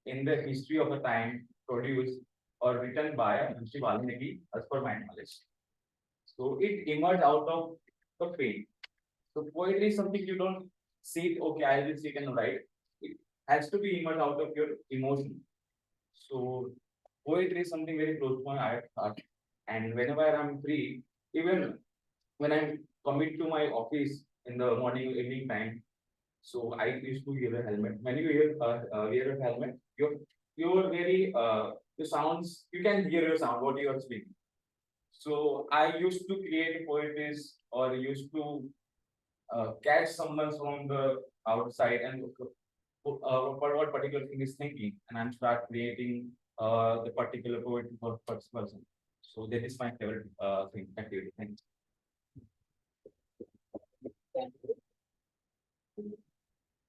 in the history of a time produced or written by Mr. Valmiki, as per my knowledge. So it emerged out of the pain. So poetry is something you don't see, okay, I will sit and write. It has to be emerged out of your emotion. So poetry is something very close to my heart. And whenever I'm free, even when I commit to my office in the morning, evening time, so I used to wear a helmet. When you wear a helmet, you're very the sounds you can hear your sound what you are speaking. So I used to create poetries or used to catch someone from the outside and what particular thing is thinking, and I'm start creating the particular poetry for first person. So that is my favorite thing activity. Thanks.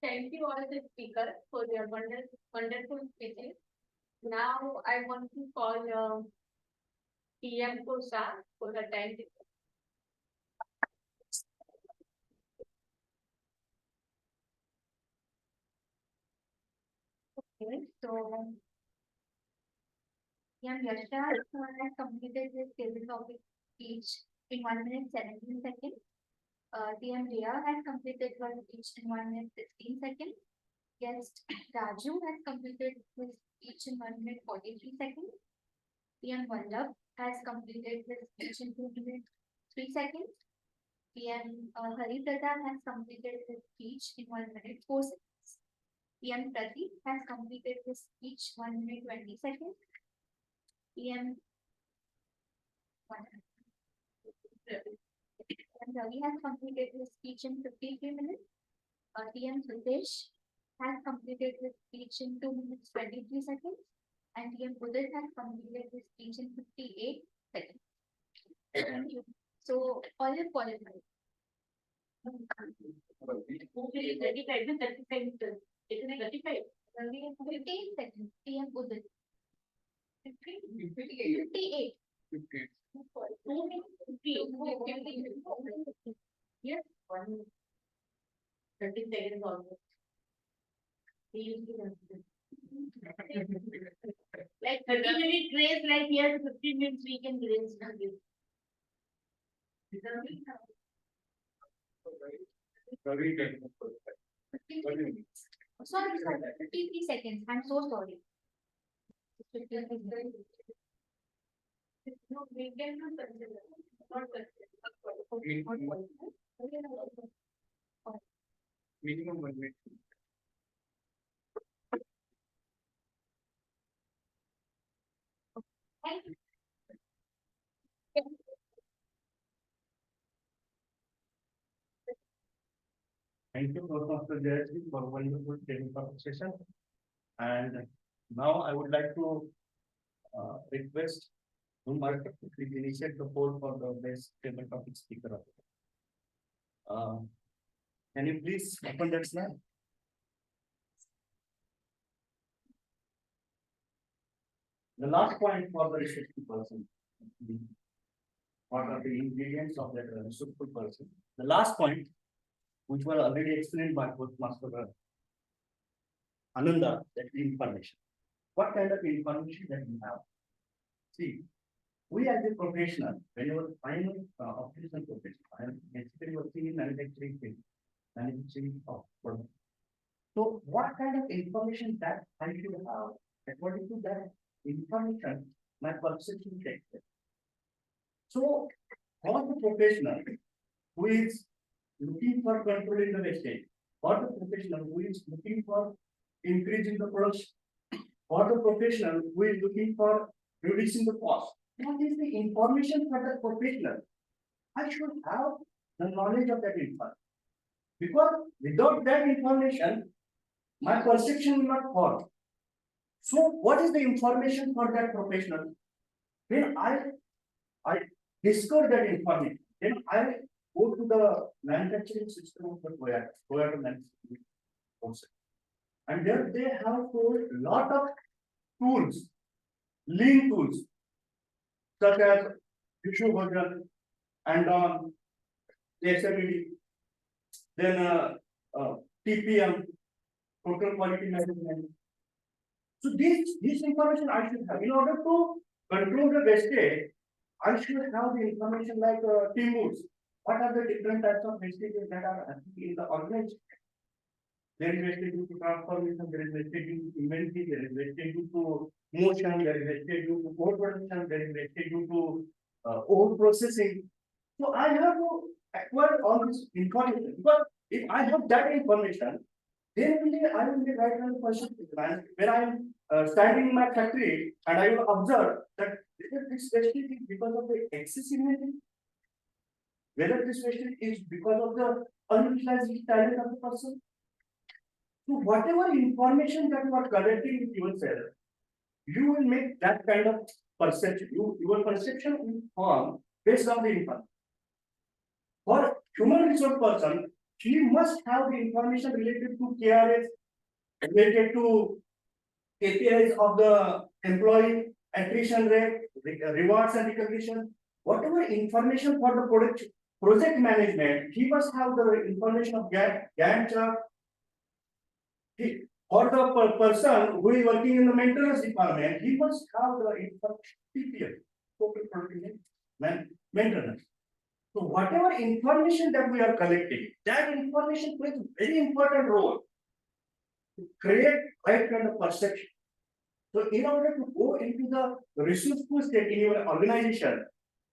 Thank you all the speakers for your wonderful speeches. Now I want to call PM Kosa for the time. Okay, so PM Yasha has completed his table topic speech in 1 minute 17 seconds. PM Riya has completed her speech in 1 minute 16 seconds. Guest Raju has completed his speech in 1 minute 43 seconds. PM Vallabh has completed his speech in 2 minutes 3 seconds. PM Hariprada has completed his speech in 1 minute 4 seconds. PM Pradeep has completed his speech 1 minute 20 seconds. PM Ravi has completed his speech in 53 minutes. PM Sudesh has completed his speech in 2 minutes 23 seconds. And PM Udit has completed his speech in 58 seconds. Thank you. So all are qualified. 15 seconds. PM Udit. 58. Yes, 30 seconds almost. We used to like 30-minute grace, like here 15 minutes we can grace. Sorry, 53 seconds. I'm so sorry. No, we cannot consider. Not Minimum 1 minute. Thank you, Dr. Jayasri, for wonderful training session. And now I would like to request Umar to please initiate the poll for the best table topic speaker of the day. Can you please open that slide? The last point for the resourceful person. What are the ingredients of that resourceful person? The last point, which were already explained by both Master Ananda, that is information. What kind of information that we have? See, we as a professional, when you are final occupational professional, I am basically working in manufacturing field, manufacturing of product. So what kind of information that I should have? According to that information, my perception takes place. So, for the professional who is looking for controlling the wastage, for the professional who is looking for increasing the production, for the professional who is looking for reducing the cost, what is the information for the professional? I should have the knowledge of that information. Because without that information, my perception will not fall. So, what is the information for that professional? When I discover that information, then I go to the manufacturing system of the Toyota manufacturing process. And there they have told a lot of tools, lean tools, such as issue version and on SMED, then TPM, total quality management. So this information I should have in order to control the wastage. I should have the information like team moods. What are the different types of wastages that are happening in the organization? There is wastage due to transformation, there is wastage due to inventory, there is wastage due to motion, there is wastage due to overproduction, there is wastage due to over processing. So I have to acquire all this information, but if I have that information, then only I will be right hand person. When I am standing in my factory and I will observe that whether this wastage is because of the excessive inventory, whether this wastage is because of the unutilized talent of the person. So whatever information that you are collecting with yourself, you will make that kind of perception. Your perception will form based on the information. For human resource person, he must have the information related to KRS, related to KPIs of the employee, attrition rate, rewards and recognition. Whatever information for the project management, he must have the information of Gantt chart. For the person who is working in the maintenance department, he must have the information, TPM, total productivity maintenance. So whatever information that we are collecting, that information plays a very important role to create right kind of perception. So in order to go into the resourceful state in your organization,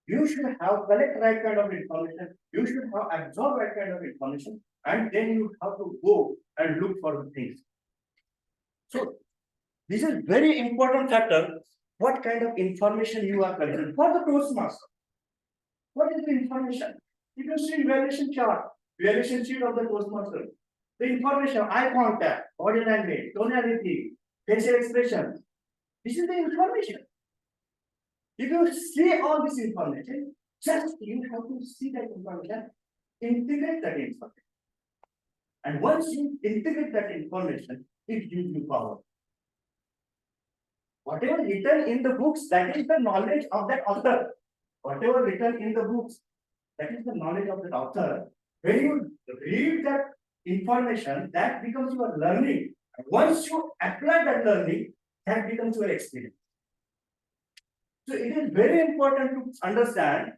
you should have collect right kind of information, you should have absorb right kind of information, and then you have to go and look for the things. So this is very important factor. What kind of information you are collecting for the Toastmaster? What is the information? If you see evaluation chart, evaluation sheet of the Toastmaster, the information, eye contact, body language, tonality, facial expression. This is the information. If you see all this information, just you have to see that information, integrate that information. And once you integrate that information, it gives you power. Whatever written in the books, that is the knowledge of that author. Whatever written in the books, that is the knowledge of that author. When you read that information, that becomes your learning. Once you apply that learning, that becomes your experience. So it is very important to understand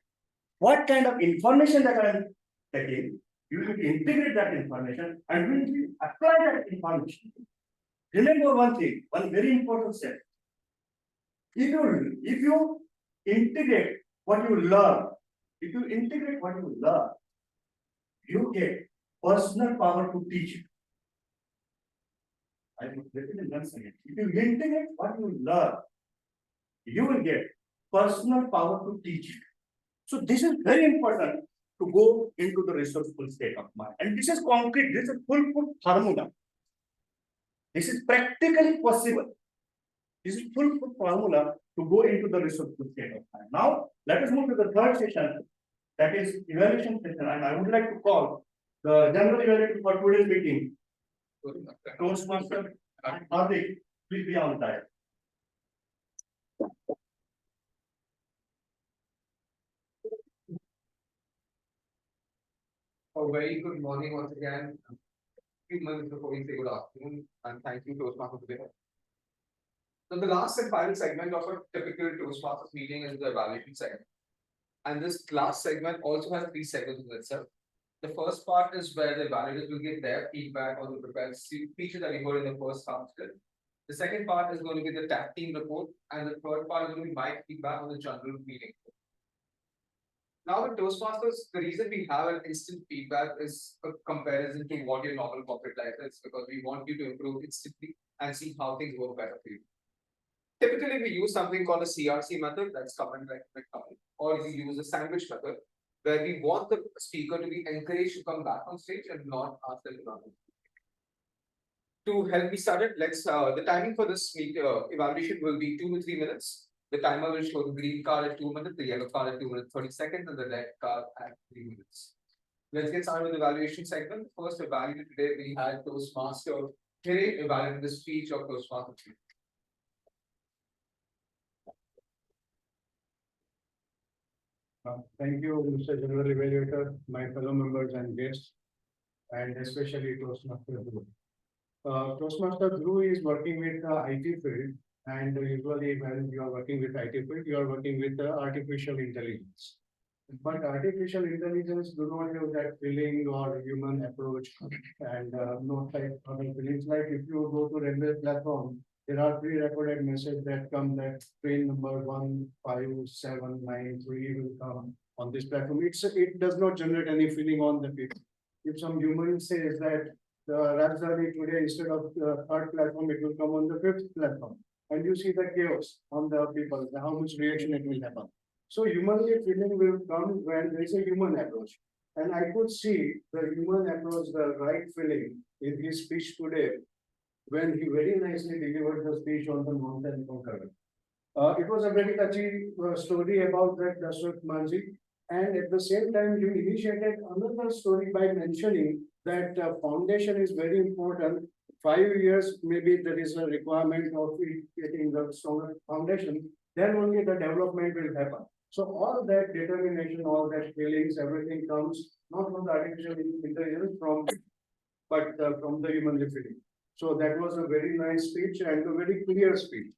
what kind of information that I am taking. You will integrate that information and will apply that information. Remember one thing, one very important step. If you integrate what you learn, you get personal power to teach it. I will repeat it once again. If you integrate what you learn, you will get personal power to teach it. So this is very important to go into the resourceful state of mind. And this is concrete, this is a full formula. This is practically possible. This is full formula to go into the resourceful state of mind. Now, let us move to the third session, that is evaluation session. And I would like to call the general evaluator for today's meeting. Toastmaster and Pradeep, please be on time. A very good morning once again. Few minutes before we say good afternoon, and thank you, Toastmasters today. So the last and final segment of a typical Toastmasters meeting is the evaluation segment. And this last segment also has 3 segments in itself. The first part is where the evaluators will give their feedback on the prepared speeches that we heard in the first half. The second part is going to be the tag team report, and the third part is going to be my feedback on the general meeting. Now with Toastmasters, the reason we have an instant feedback is a comparison to what your normal corporate life is, because we want you to improve instantly and see how things work better for you. Typically, we use something called a CRC method, that's comment, recommend, comment, or we use a sandwich method, where we want the speaker to be encouraged to come back on stage and not ask them to run. To help me start it, let's the timing for this evaluation will be 2 to 3 minutes. The timer will show the green card at 2 minutes, the yellow card at 2 minutes 30 seconds, and the red card at 3 minutes. Let's get started with the evaluation segment. The first evaluator today, we had Toastmaster Hire evaluating the speech of Toastmaster. Thank you, Mr. General Evaluator, my fellow members and guests, and especially Toastmaster Dhruv. Toastmaster Dhruv is working with the IT field, and usually when you are working with IT field, you are working with the artificial intelligence. But artificial intelligence do not have that feeling or human approach and no type of feelings. Like if you go to railway platform, there are pre-recorded messages that come that train number 15793 will come on this platform. It does not generate any feeling on the people. If some human says that the Rajdhani today instead of the third platform, it will come on the fifth platform. And you see the chaos on the people, how much reaction it will happen. So humanly feeling will come when there is a human approach. And I could see the human approach, the right feeling in his speech today, when he very nicely delivered the speech on the mountain conqueror. It was a very touchy story about that Dashrath Manji. And at the same time, you initiated another story by mentioning that foundation is very important. 5 years, maybe there is a requirement of it getting the stronger foundation, then only the development will happen. So all that determination, all that feelings, everything comes not from the artificial intelligence, but from the human feeling. So that was a very nice speech and a very clear speech.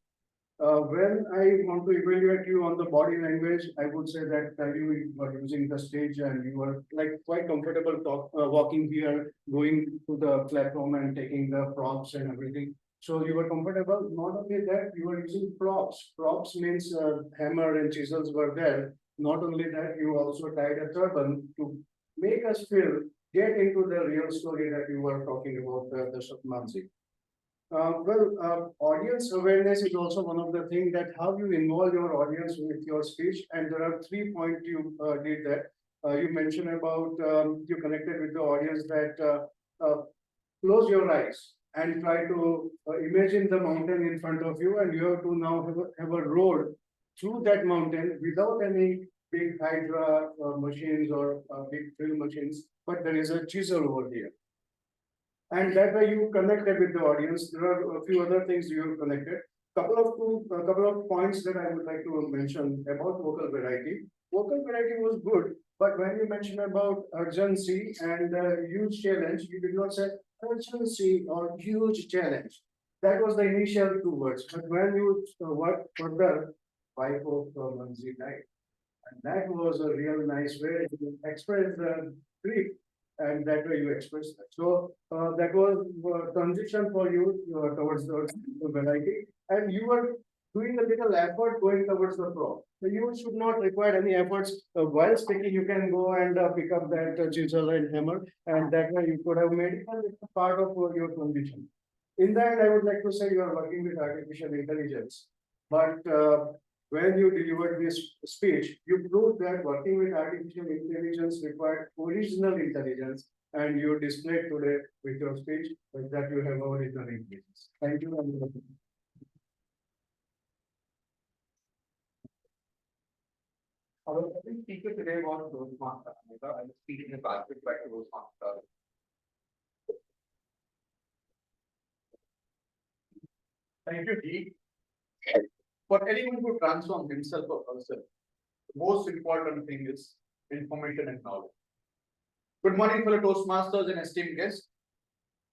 When I want to evaluate you on the body language, I would say that you were using the stage and you were like quite comfortable walking here, going to the platform and taking the props and everything. So you were comfortable. Not only that, you were using props. Props means hammer and chisels were there. Not only that, you also tied a turban to make us get into the real story that you were talking about, the Shatmansi. Audience awareness is also one of the things that how you involve your audience with your speech. And there are 3 points you did that. You mentioned about you connected with the audience that close your eyes and try to imagine the mountain in front of you, and you have to now have a road through that mountain without any big hydra machines or big drill machines, but there is a chisel over here. And that way you connected with the audience. There are a few other things you connected. Couple of points that I would like to mention about vocal variety. Vocal variety was good, but when you mentioned about urgency and huge challenge, you did not say urgency or huge challenge. That was the initial 2 words. But when you work further, 5 of Manzi died. And that was a real nice way to express the grief, and that way you express that. So that was transition for you towards the variety, and you were doing a little effort going towards the pro. So you should not require any efforts while speaking. You can go and pick up that chisel and hammer, and that way you could have made it a part of your transition. In the end, I would like to say you are working with artificial intelligence, but when you delivered this speech, you proved that working with artificial intelligence required original intelligence, and you displayed today with your speech that you have original intelligence. Thank you. Our speaker today was Rosemata. I was speaking about it back to Rosemata. Thank you, Dee. For anyone to transform himself or herself, the most important thing is information and knowledge. Good morning, fellow Toastmasters and esteemed guests.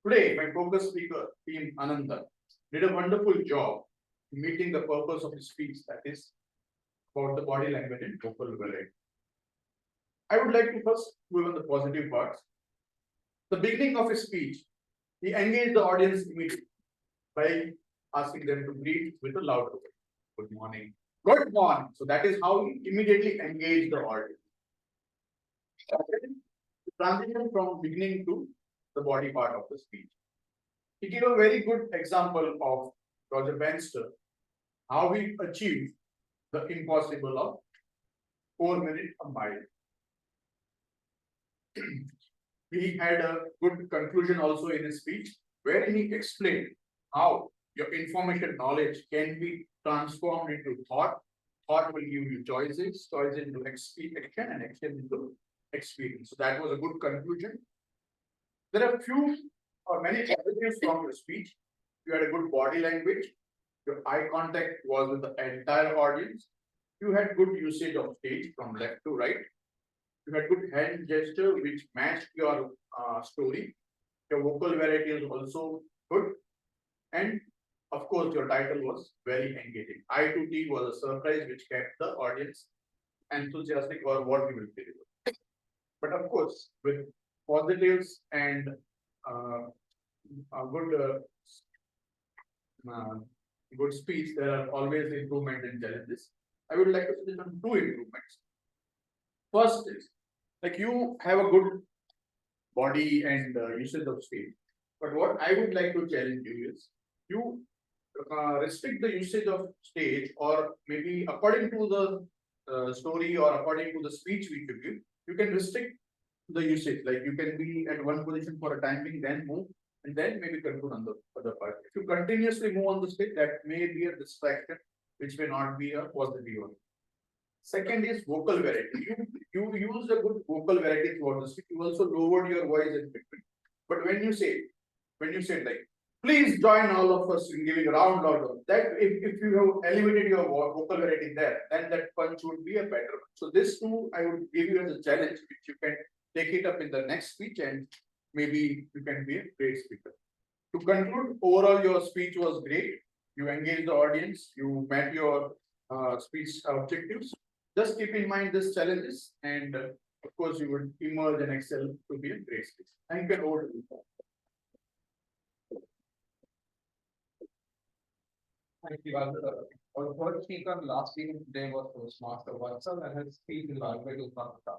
Today, my focus speaker, Team Ananda, did a wonderful job in meeting the purpose of his speech, that is, about the body language and vocal variety. I would like to first move on the positive parts. The beginning of his speech, he engaged the audience immediately by asking them to greet with a loud voice. Good morning. Good morning. So that is how he immediately engaged the audience. Transition from beginning to the body part of the speech. He gave a very good example of Roger Bannister, how he achieved the impossible of 4 minutes a mile. He had a good conclusion also in his speech, where he explained how your information knowledge can be transformed into thought. Thought will give you choices, choices into action, and action into experience. So that was a good conclusion. There are few or many positives from your speech. You had a good body language. Your eye contact was with the entire audience. You had good usage of stage from left to right. You had good hand gesture which matched your story. Your vocal variety is also good. And of course, your title was very engaging. I to T was a surprise which kept the audience enthusiastic or what he will deliver. But of course, with positives and a good speech, there are always improvement and challenges. I would like to suggest on two improvements. First is, like, you have a good body and usage of stage. But what I would like to challenge you is, you restrict the usage of stage, or maybe according to the story or according to the speech which you give, you can restrict the usage. Like, you can be at one position for a time being, then move, and then maybe conclude on the other part. If you continuously move on the stage, that may be a distraction, which may not be a positive one. Second is vocal variety. You use a good vocal variety throughout the speech. You also lowered your voice in between. But when you say like, please join all of us in giving a round of that, if you have elevated your vocal variety there, then that punch would be a better one. So this too, I would give you as a challenge, which you can take it up in the next speech, and maybe you can be a great speaker. To conclude, overall your speech was great. You engaged the audience, you met your speech objectives. Just keep in mind these challenges, and of course you will emerge and excel to be a great speaker. Thank you, and over to you. Thank you. Our first speaker last week today was Toastmaster Vatsal, and his speech is already to Pakistan.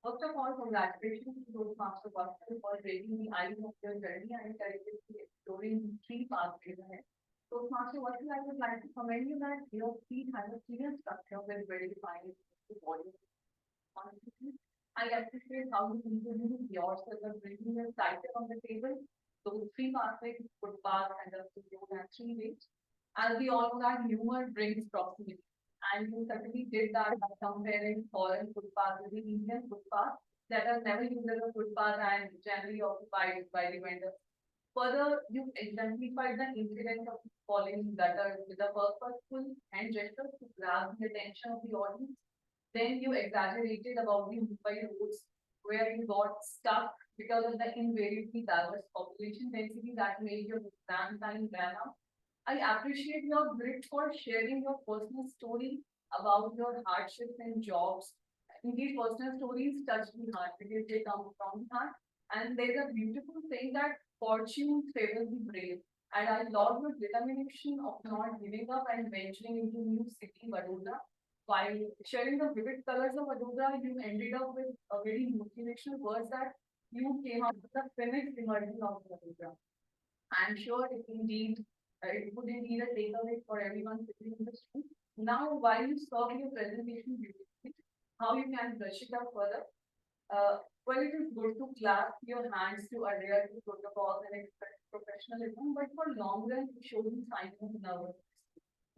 First of all, congratulations to those master Vatsal for breaking the ice of your journey and courageously exploring three pathways ahead. So, Master Vatsal, I would like to commend you that your speech has a clear structure with very defined volume. I appreciate how you introduce yourself and bringing your title on the table. Those three pathways, footpath, and the zone and three ways. As we all know that humor brings proximity. And you certainly did that by comparing foreign footpaths with the Indian footpath that are never used as a footpath and generally occupied by the vendors. Further, you exemplified the incident of falling gutters with a purposeful hand gesture to grab the attention of the audience. Then you exaggerated about the Mumbai roads where you got stuck because of the invariably diverse population density that made your exam time ran out. I appreciate your grit for sharing your personal story about your hardships and jobs. Indeed, personal stories touch the heart because they come from the heart. And there's a beautiful saying that fortune favors the brave. And I love your determination of not giving up and venturing into new city, Vadodara. While sharing the vivid colors of Vadodara, you ended up with a very motivational words that you came up with the finished immersion of Vadodara. I'm sure it would indeed a takeaway for everyone sitting in this room. Now, while you saw your presentation beautifully, how you can brush it up further. Well, it is good to clasp your hands to adhere to protocols and expect professionalism, but for long run, you show the signs of nervousness.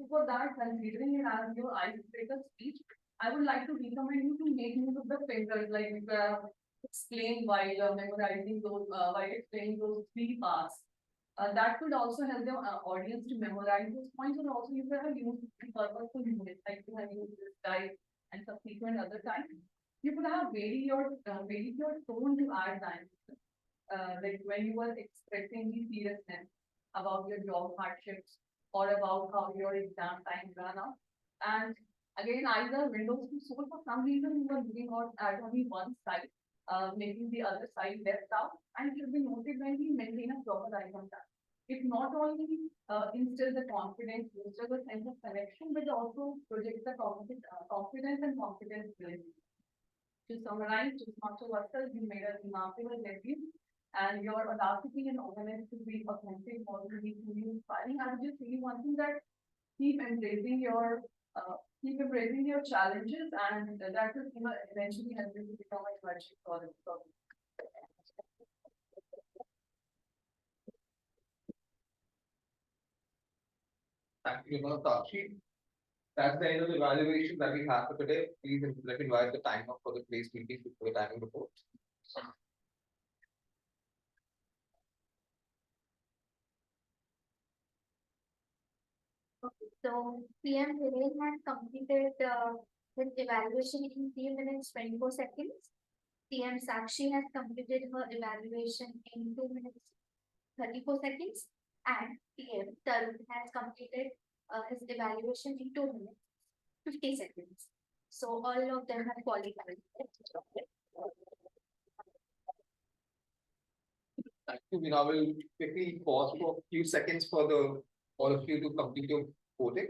So for that, considering it as your icebreaker speech, I would like to recommend you to make use of the fingers, like explain while memorizing those, while explaining those three parts. That could also help the audience to memorize those points, and also you could have used the purposeful units, like you have used this guide and subsequent other times. You could have varied your tone to add dynamism. Like when you were expressing the seriousness about your job hardships or about how your exam time ran out. And again, either windows to soul, for some reason you were looking out at only one side, making the other side left out, and it should be noted when we maintain a proper eye contact. It not only instills the confidence, instills a sense of connection, but also projects the confidence and confidence building. To summarize, to Master Vatsal, you made a remarkable debut, and your audacity and openness to be authentic was really inspiring. I would just say one thing, that keep embracing your challenges, and that will eventually help you to become a virtual solid. Thank you, Sakshi. That's the end of the evaluation that we have for today. Please let me invite the timer for the place meeting before the timing report. So PM Viren had completed his evaluation in 3 minutes 24 seconds. TM Sakshi has completed her evaluation in 2 minutes 34 seconds, and TM Tarun has completed his evaluation in 2 minutes 50 seconds. So all of them have qualified. Thank you. We now will quickly pause for a few seconds for all of you to complete your voting.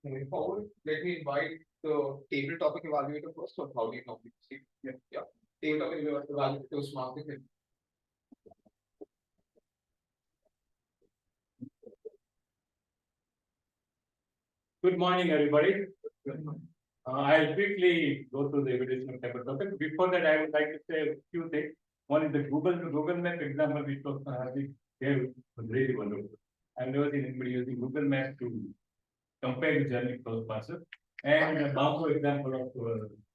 Moving forward, let me invite the table topic evaluator first, or how do you normally proceed? Yeah. Table topic evaluator Toastmasters. Good morning, everybody. I'll quickly go through the evaluation of table topic. Before that, I would like to say a few things. One is the Google Map example which we gave was really wonderful. I've never seen anybody using Google Maps to compare the journey close passes. And the Banco example of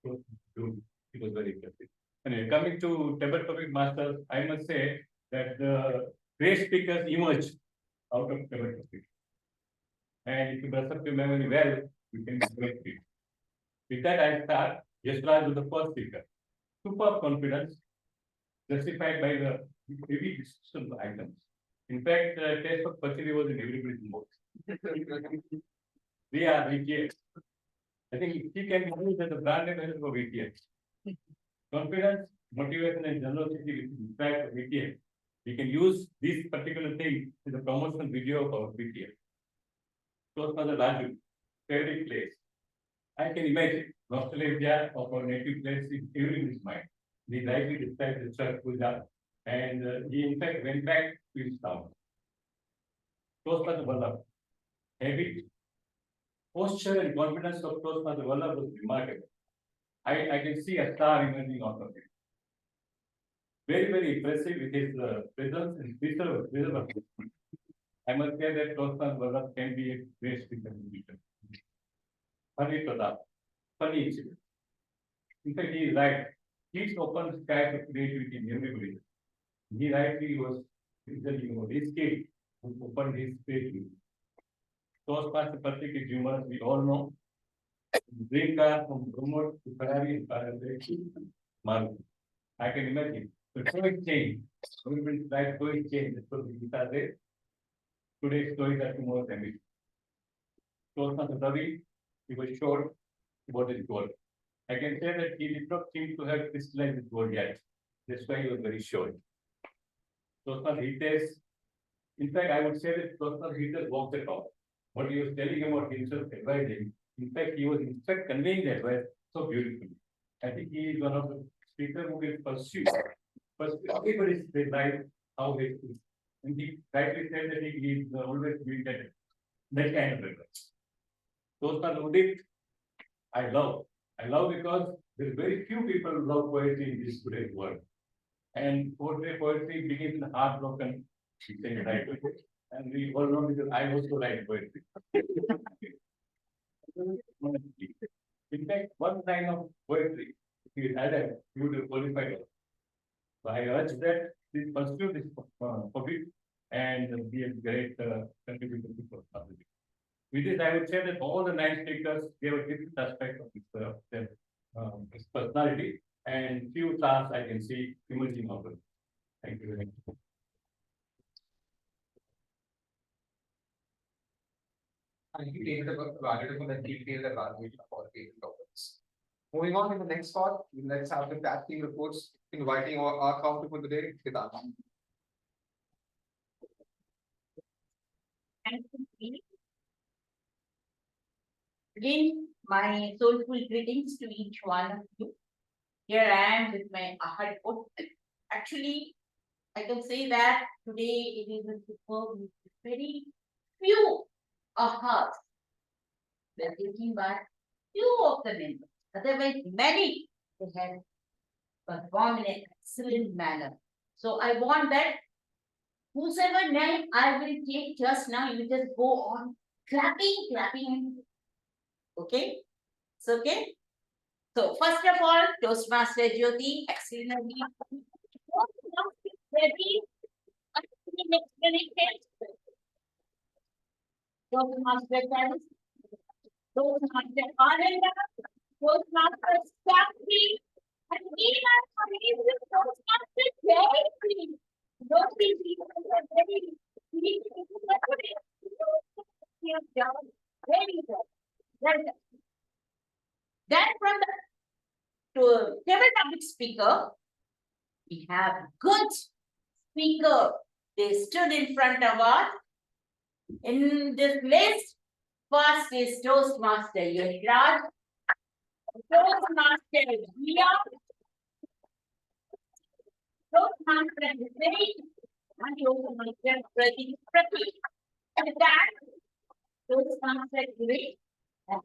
it was very interesting. Anyway, coming to table topic masters, I must say that the great speakers emerge out of table topic. And if you brush up your memory well, you can great it. With that, I start Yashraj with the first speaker. Superb confidence, justified by the heavy discussion of items. In fact, taste of purchase was in everybody's mouth. We are VTX. I think he can use as a brand name for VTX. Confidence, motivation, and generosity which is inspired for VTX. We can use this particular thing in the promotional video of our VTX. Toastmaster Raju, favorite place. I can imagine nostalgia of our native place in everyone's mind. He rightly described the church puja, and he in fact went back to his town. Toastmaster Vallabh, habit, posture, and confidence of Toastmaster Vallabh was remarkable. I can see a star emerging out of it. Very, very impressive with his presence and reserve. I must say that Toastmaster Vallabh can be a great speaker in the future. Funny Pradeep, funny incident. In fact, he is right. He's opened skies of creativity in everybody. He rightly was telling about his kid who opened his creativity. Toastmaster Patrick is humorous, we all know. Dream car from Bromot to Ferrari, Maruti. I can imagine. The story change. Everybody's life story change. That's what we are there. Today's stories are tomorrow's ambition. Toastmaster Ravi, he was short about his goal. I can say that he did not seem to have crystallized his goal yet. That's why he was very short. Toastmaster Hitesh, in fact, I would say that Toastmaster Hitesh walked the talk. What he was telling about himself, advising, in fact, he was in fact conveying the advice so beautifully. I think he is one of the speakers who will pursue everybody's life, how they feel. And he rightly said that he is always doing that kind of advice. Toastmaster Udit, I love because there are very few people who love poetry in this today's world. And poetry begins in heartbroken, right? And we all know because I also write poetry. In fact, one line of poetry, if you had it, you would have qualified. So I urge that please pursue this topic and be a great contributor to personality. With this, I would say that all the 9 speakers gave a different aspect of this personality, and few stars I can see emerging out of it. Thank you very much. Thank you, David, evaluator for the detailed evaluation of all table topics. Moving on to the next part, let's have the tag team reports, inviting our counter for the day, Siddharth. Thank you. Again, my soulful greetings to each one of you. Here I am with my aha report. Actually, I can say that today it is a superb, very few ahas. We are thinking about few of the members. Otherwise, many they have performed in an excellent manner. So I want that whosoever name I will take just now, you just go on clapping. Okay? It's okay? So first of all, Toastmaster Jyoti, excellently. Ready? Toastmaster Travis, Toastmaster Ananda, Toastmaster Sakshi, and even amazing Toastmaster Jayashree. Those people are very very well. Then from the table topic speaker, we have good speaker. They stood in front of us. In this list, first is Toastmaster Yashraj, Toastmaster Jia, Toastmaster Hussain, and Toastmaster Pradeep. And that Toastmaster Giri. I have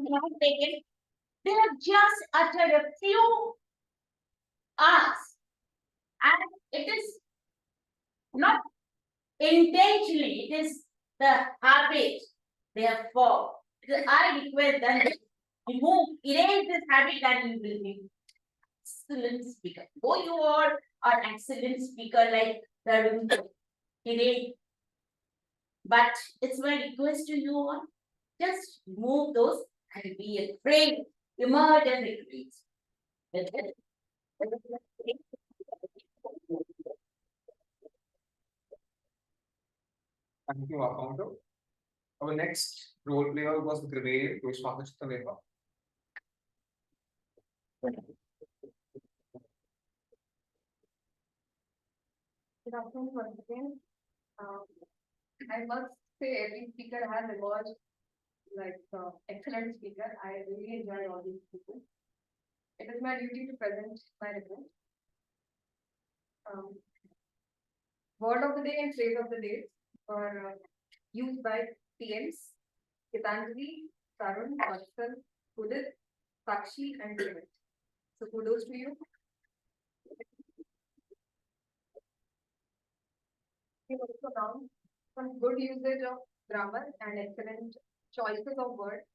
not taken. They have just uttered a few asks, and it is not intentionally, it is the habit they have formed. I request them to erase this habit, and you will be excellent speaker. Though you all are excellent speaker like the erase. But it's my request to you all, just remove those and be afraid, emerge and retreat. Thank you, Akanto. Our next role player was Grenade, Toastmaster Chittaveka. Good afternoon once again. I must say every speaker has emerged like excellent speaker. I really enjoy all these people. It is my duty to present my report. Word of the day and phrase of the day were used by PMs, Gitanjali, Tarun, Vatsal, Udit, Sakshi, and David. So kudos to you. We also now some good usage of grammar and excellent choices of words.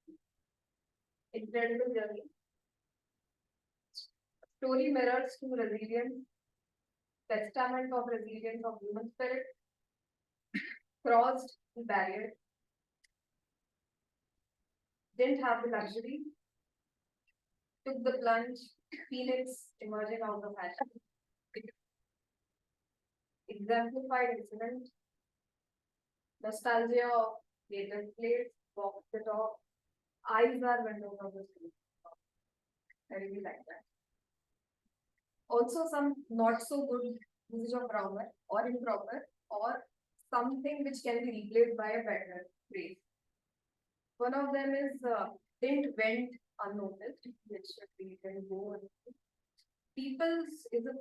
Incredible journey. Story mirrors to resilience, testament of resilience of human spirit, crossed the barrier, didn't have the luxury, took the plunge, phoenix emerging out of ashes, exemplified incident, nostalgia of later place, walk the talk, eyes are windows of the street. I really like that. Also, some not so good usage of grammar or improper or something which can be replaced by a better phrase. One of them is didn't went unnoticed, which should be then go on. People's is a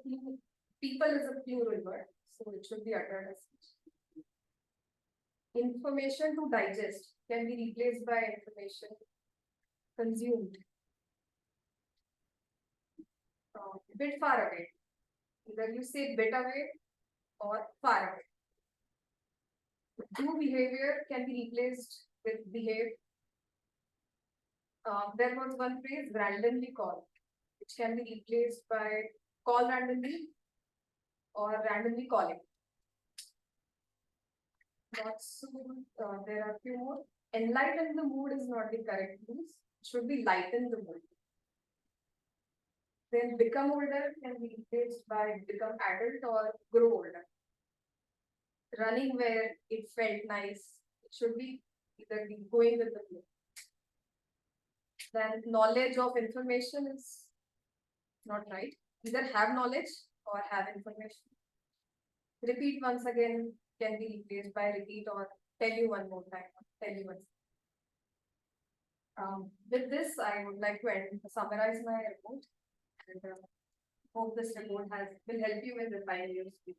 people is a plural word, so it should be uttered as such. Information to digest can be replaced by information consumed. Bit far away. Either you say bit away or far away. Do behavior can be replaced with behave. There was one phrase, randomly call, which can be replaced by call randomly or randomly calling. Not so, there are few more. Enlighten the mood is not the correct use. It should be lighten the mood. Then become older can be replaced by become adult or grow older. Running where it felt nice, it should be either be going with the flow. Then knowledge of information is not right. Either have knowledge or have information. Repeat once again can be replaced by repeat or tell you one more time, tell you once. With this, I would like to summarize my report. And hope this report will help you in refining your speech.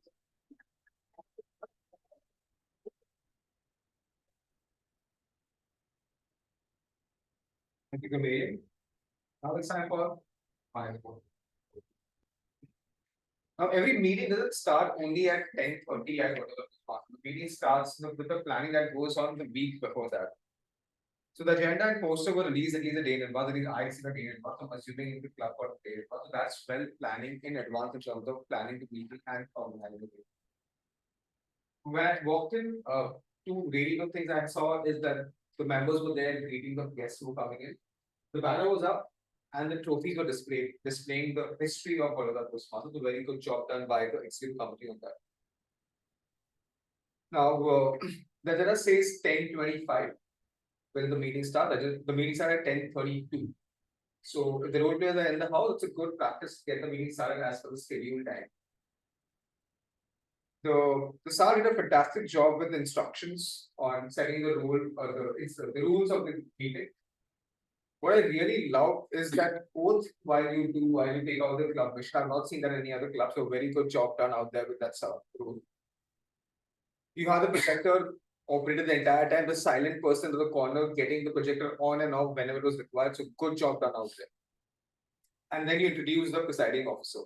Thank you, Gabriel. Now it's time for my report. Now, every meeting doesn't start only at 10:30 at whatever part. The meeting starts with the planning that goes on the week before that. So the agenda and poster were released at least a day in advance. At least I see the day in advance. I'm assuming in the club for a day in advance. So that's well planning in advance in terms of planning the meeting and organizing the meeting. When I walked in, two really good things I saw is that the members were there greeting the guests who were coming in. The banner was up and the trophies were displayed, displaying the history of Baroda Toastmasters. A very good job done by the executive committee on that. Now, the agenda says 10:25 when the meeting started. The meeting started at 10:32. So if the role players are in the house, it's a good practice to get the meeting started as per the scheduled time. The SAR did a fantastic job with the instructions on setting the rule or the rules of the meeting. What I really love is that both while you take out the club mission, I've not seen that in any other club, so very good job done out there with that rule. You have the projector operated the entire time, the silent person in the corner getting the projector on and off whenever it was required, so good job done out there. And then you introduce the presiding officer.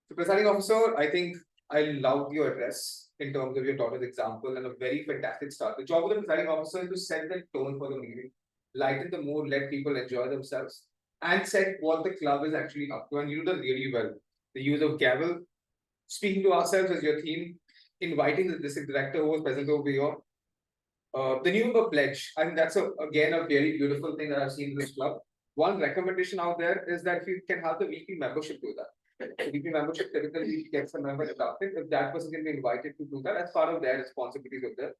The presiding officer, I think I loved your address in terms of your daughter's example and a very fantastic start. The job of the presiding officer is to set the tone for the meeting, lighten the mood, let people enjoy themselves, and set what the club is actually up to. And you do that really well. The use of gavel, speaking to ourselves as your theme, inviting the district director who was present over here. The new member pledge, I think that's again a very beautiful thing that I've seen in this club. One recommendation out there is that if you can have the weekly membership do that. The weekly membership typically gets a member adopted. If that person can be invited to do that as part of their responsibilities of there.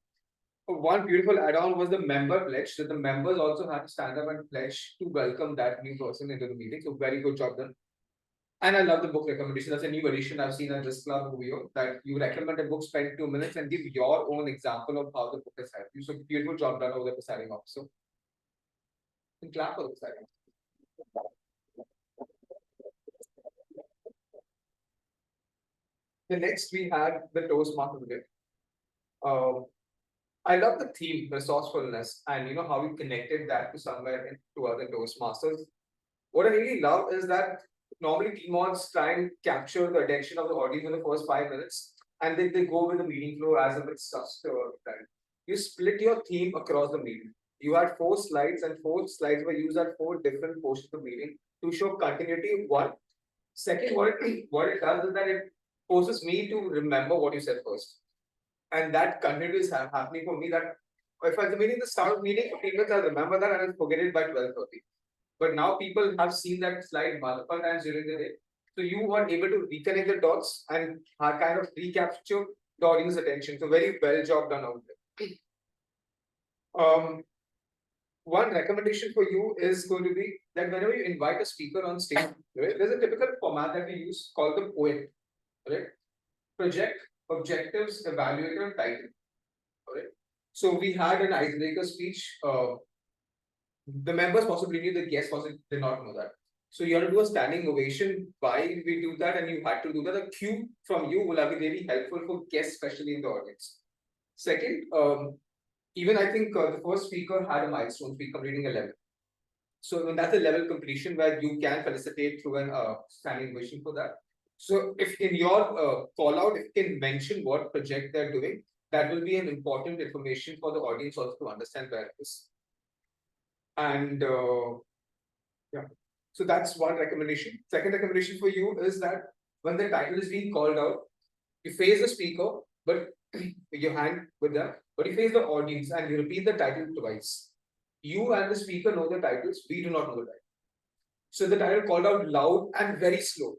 One beautiful add-on was the member pledge. So the members also had to stand up and pledge to welcome that new person into the meeting. So very good job done. And I love the book recommendation. That's a new addition I've seen at this club over here, that you recommend a book, spend 2 minutes and give your own example of how the book has helped you. So beautiful job done over the presiding officer. And clap for the presiding officer. The next we had the Toastmaster today. I love the theme, resourcefulness, and you know how we connected that to somewhere into other Toastmasters. What I really love is that normally team mods try and capture the attention of the audience in the first 5 minutes, and then they go with the meeting flow as if it's just time. You split your theme across the meeting. You had 4 slides, and 4 slides were used at 4 different portions of the meeting to show continuity. One. Second, what it does is that it forces me to remember what you said first. And that continuity is happening for me, that if at the meeting, the start of meeting, 15 minutes, I'll remember that and I'll forget it by 12:30. But now people have seen that slide multiple times during the day. So you are able to reconnect the dots and kind of recapture the audience attention. So very well job done out there. One recommendation for you is going to be that whenever you invite a speaker on stage, right, there's a typical format that we use called the POET. Right? Project, objectives, evaluator, title. Right? So we had an icebreaker speech. The members possibly knew, the guests possibly did not know that. So you have to do a standing ovation while we do that, and you had to do that. A cue from you will have been really helpful for guests, especially in the audience. Second, even I think the first speaker had a milestone speech completing a level. So when that's a level completion where you can felicitate through an standing ovation for that. So if in your call out, if you can mention what project they're doing, that will be an important information for the audience also to understand where it is. And yeah, so that's one recommendation. Second recommendation for you is that when the title is being called out, you face the speaker, but your hand with them, but you face the audience and you repeat the title twice. You and the speaker know the titles, we do not know the title. So the title called out loud and very slow.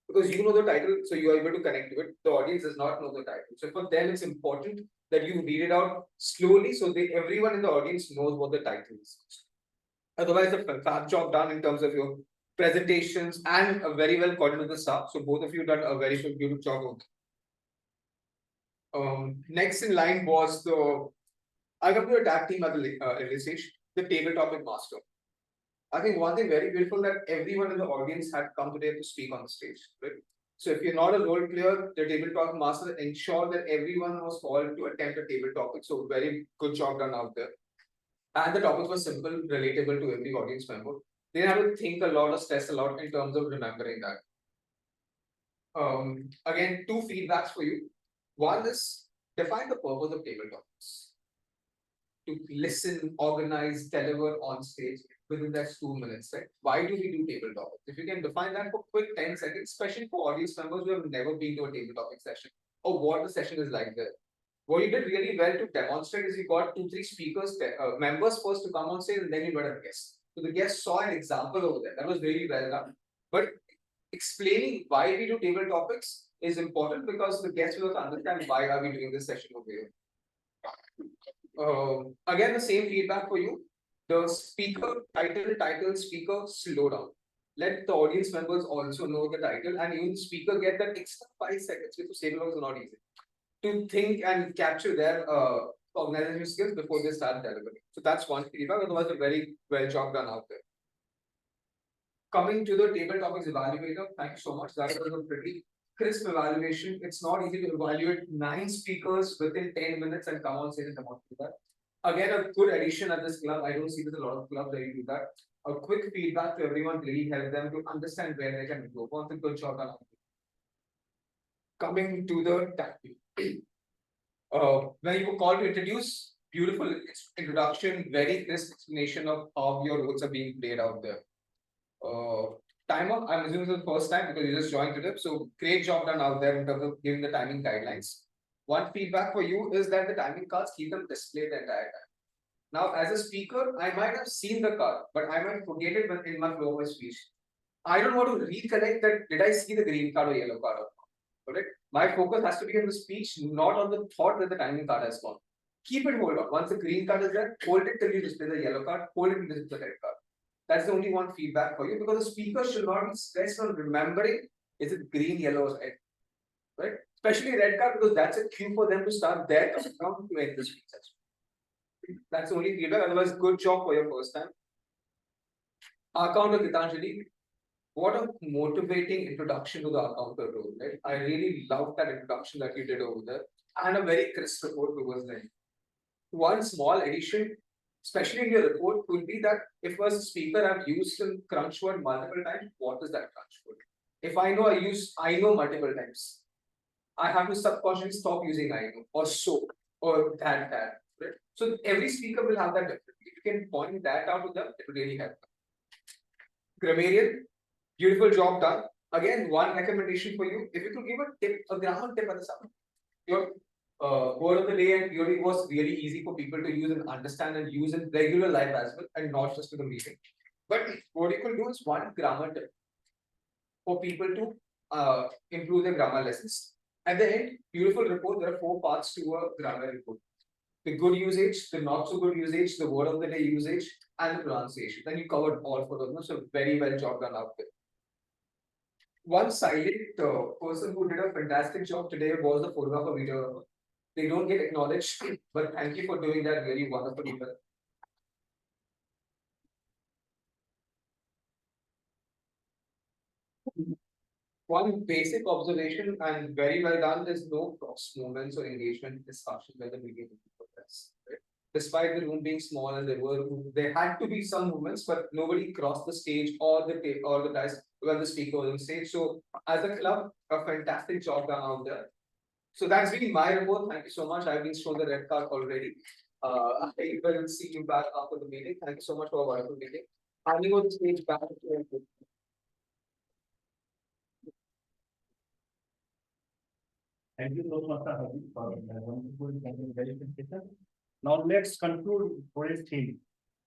Because you know the title, so you are able to connect to it. The audience does not know the title. So for them, it's important that you read it out slowly so everyone in the audience knows what the title is. Otherwise, a fab job done in terms of your presentations and a very well coordinated the staff. So both of you done a very good job of next in line was I got to a tag team at the early stage, the table topic master. I think one thing very beautiful that everyone in the audience had come today to speak on the stage, right? So if you're not a role player, the table topic master ensure that everyone was called to attempt a table topic. So very good job done out there. And the topics were simple, relatable to every audience member. They didn't have to think a lot or stress a lot in terms of remembering that. Again, two feedbacks for you. One is define the purpose of table topics. To listen, organize, deliver on stage within that 2 minutes, right? Why do we do table topics? If you can define that for quick 10 seconds, especially for audience members who have never been to a table topic session or what the session is like there. What you did really well to demonstrate is you got 2-3 speakers, members first to come on stage and then you got a guest. So the guest saw an example over there. That was really well done. But explaining why we do table topics is important because the guests will understand why are we doing this session over here. Again, the same feedback for you. The speaker, title, speaker, slow down. Let the audience members also know the title and even the speaker get that extra 5 seconds, which is table topics are not easy. To think and capture their organizational skills before they start delivering. So that's one feedback. Otherwise, a very well job done out there. Coming to the table topics evaluator, thank you so much. That was a pretty crisp evaluation. It's not easy to evaluate 9 speakers within 10 minutes and come on stage and demonstrate that. Again, a good addition at this club. I don't see there's a lot of clubs where you do that. A quick feedback to everyone really help them to understand where they can improve. What's a good job done. Coming to the tactic. When you were called to introduce, beautiful introduction, very crisp explanation of how your roles are being played out there. Timer, I'm assuming this is the first time because you just joined today. So great job done out there in terms of giving the timing guidelines. One feedback for you is that the timing cards keep them displayed the entire time. Now, as a speaker, I might have seen the card, but I might forget it in my flow of my speech. I don't want to recollect that did I see the green card or yellow card or not. Correct? My focus has to be on the speech, not on the thought that the timing card has gone. Keep it hold on. Once the green card is there, hold it till you display the yellow card, hold it until the red card. That's the only one feedback for you because the speaker should not be stressed on remembering is it green, yellow, or red. Right? Especially red card because that's a cue for them to start their count to end the speech session. That's the only feedback. Otherwise, good job for your first time. Accountant Gitanjali, what a motivating introduction to the accountant role, right? I really love that introduction that you did over there and a very crisp report towards them. One small addition, especially in your report, will be that if as a speaker I've used in crunch word multiple times, what is that crunch word? If I know I know multiple times, I have to subconsciously stop using I know or so or that, right? So every speaker will have that differently. If you can point that out to them, it will really help. Grammarian, beautiful job done. Again, one recommendation for you, if you could give a tip, a grammar tip at the start. Your word of the day and theory was really easy for people to use and understand and use in regular life as well, and not just to the meeting. But what you could do is one grammar tip for people to improve their grammar lessons. At the end, beautiful report. There are 4 parts to a grammar report: the good usage, the not so good usage, the word of the day usage, and the pronunciation. Then you covered all 4 of them. So very well job done out there. One silent person who did a fantastic job today was the photographer videographer. They don't get acknowledged, but thank you for doing that really wonderfully well. One basic observation and very well done, there's no cross movements or engagement discussion when the meeting is in progress. Right? Despite the room being small and there had to be some movements, but nobody crossed the stage or the guys when the speaker was on stage. So as a club, a fantastic job done out there. So that's been my report. Thank you so much. I've been shown the red card already. I will see you back after the meeting. Thank you so much for a wonderful meeting. Handing over the stage back to you. Thank you so much, Pradeep, for the wonderful presentation. Now let's conclude today's theme.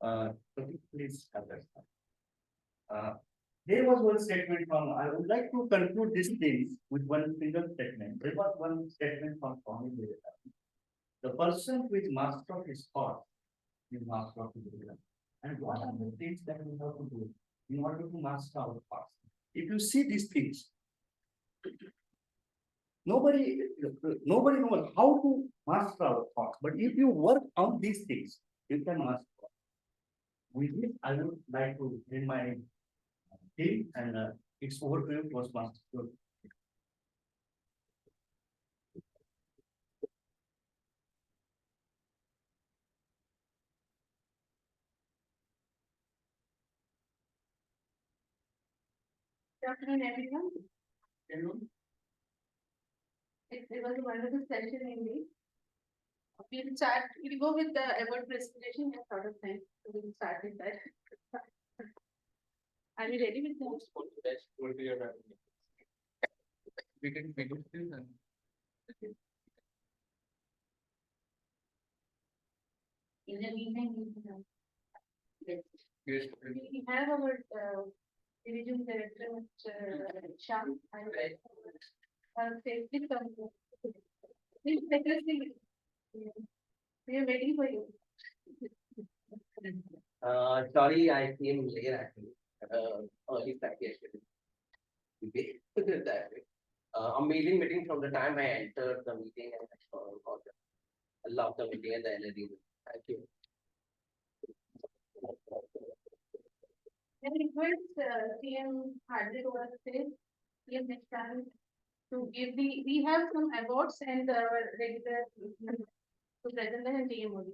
Pradeep, please have that. There was one statement from, I would like to conclude this theme with one single statement. There was one statement from Swami Vivekananda. The person who is master of his thought is master of his will. And what are the things that we have to do in order to master our thoughts? If you see these things, nobody knows how to master our thoughts. But if you work on these things, you can master. With this, I would like to end my theme, and it's over to you, Toastmaster. Good afternoon, everyone. It was a wonderful session indeed. We'll go with the award presentation and sort of thing. So we'll start with that. Are you ready with that? We can finish this and. In the meantime, yes. Yes. We have our division director, Mr. Shah. Safety company. Please let us see. We are waiting for you. Sorry, I came late actually. Early start yesterday. Okay, that way. Amazing meeting from the time I entered the meeting and I saw all the. I love the meeting and the energy. Thank you. I request CM Hardly over stage, CM next time to give we have some awards and regular to present them in DM only.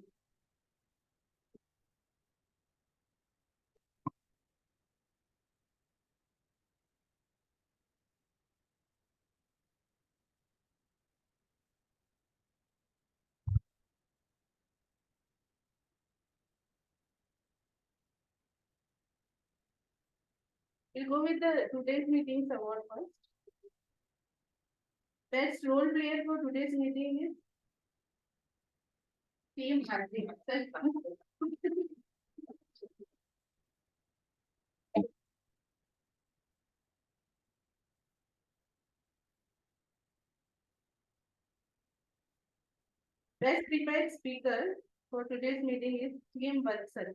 We'll go with the today's meetings award first. Best role player for today's meeting is Team Hardly. Best prepared speaker for today's meeting is Team Vatsal.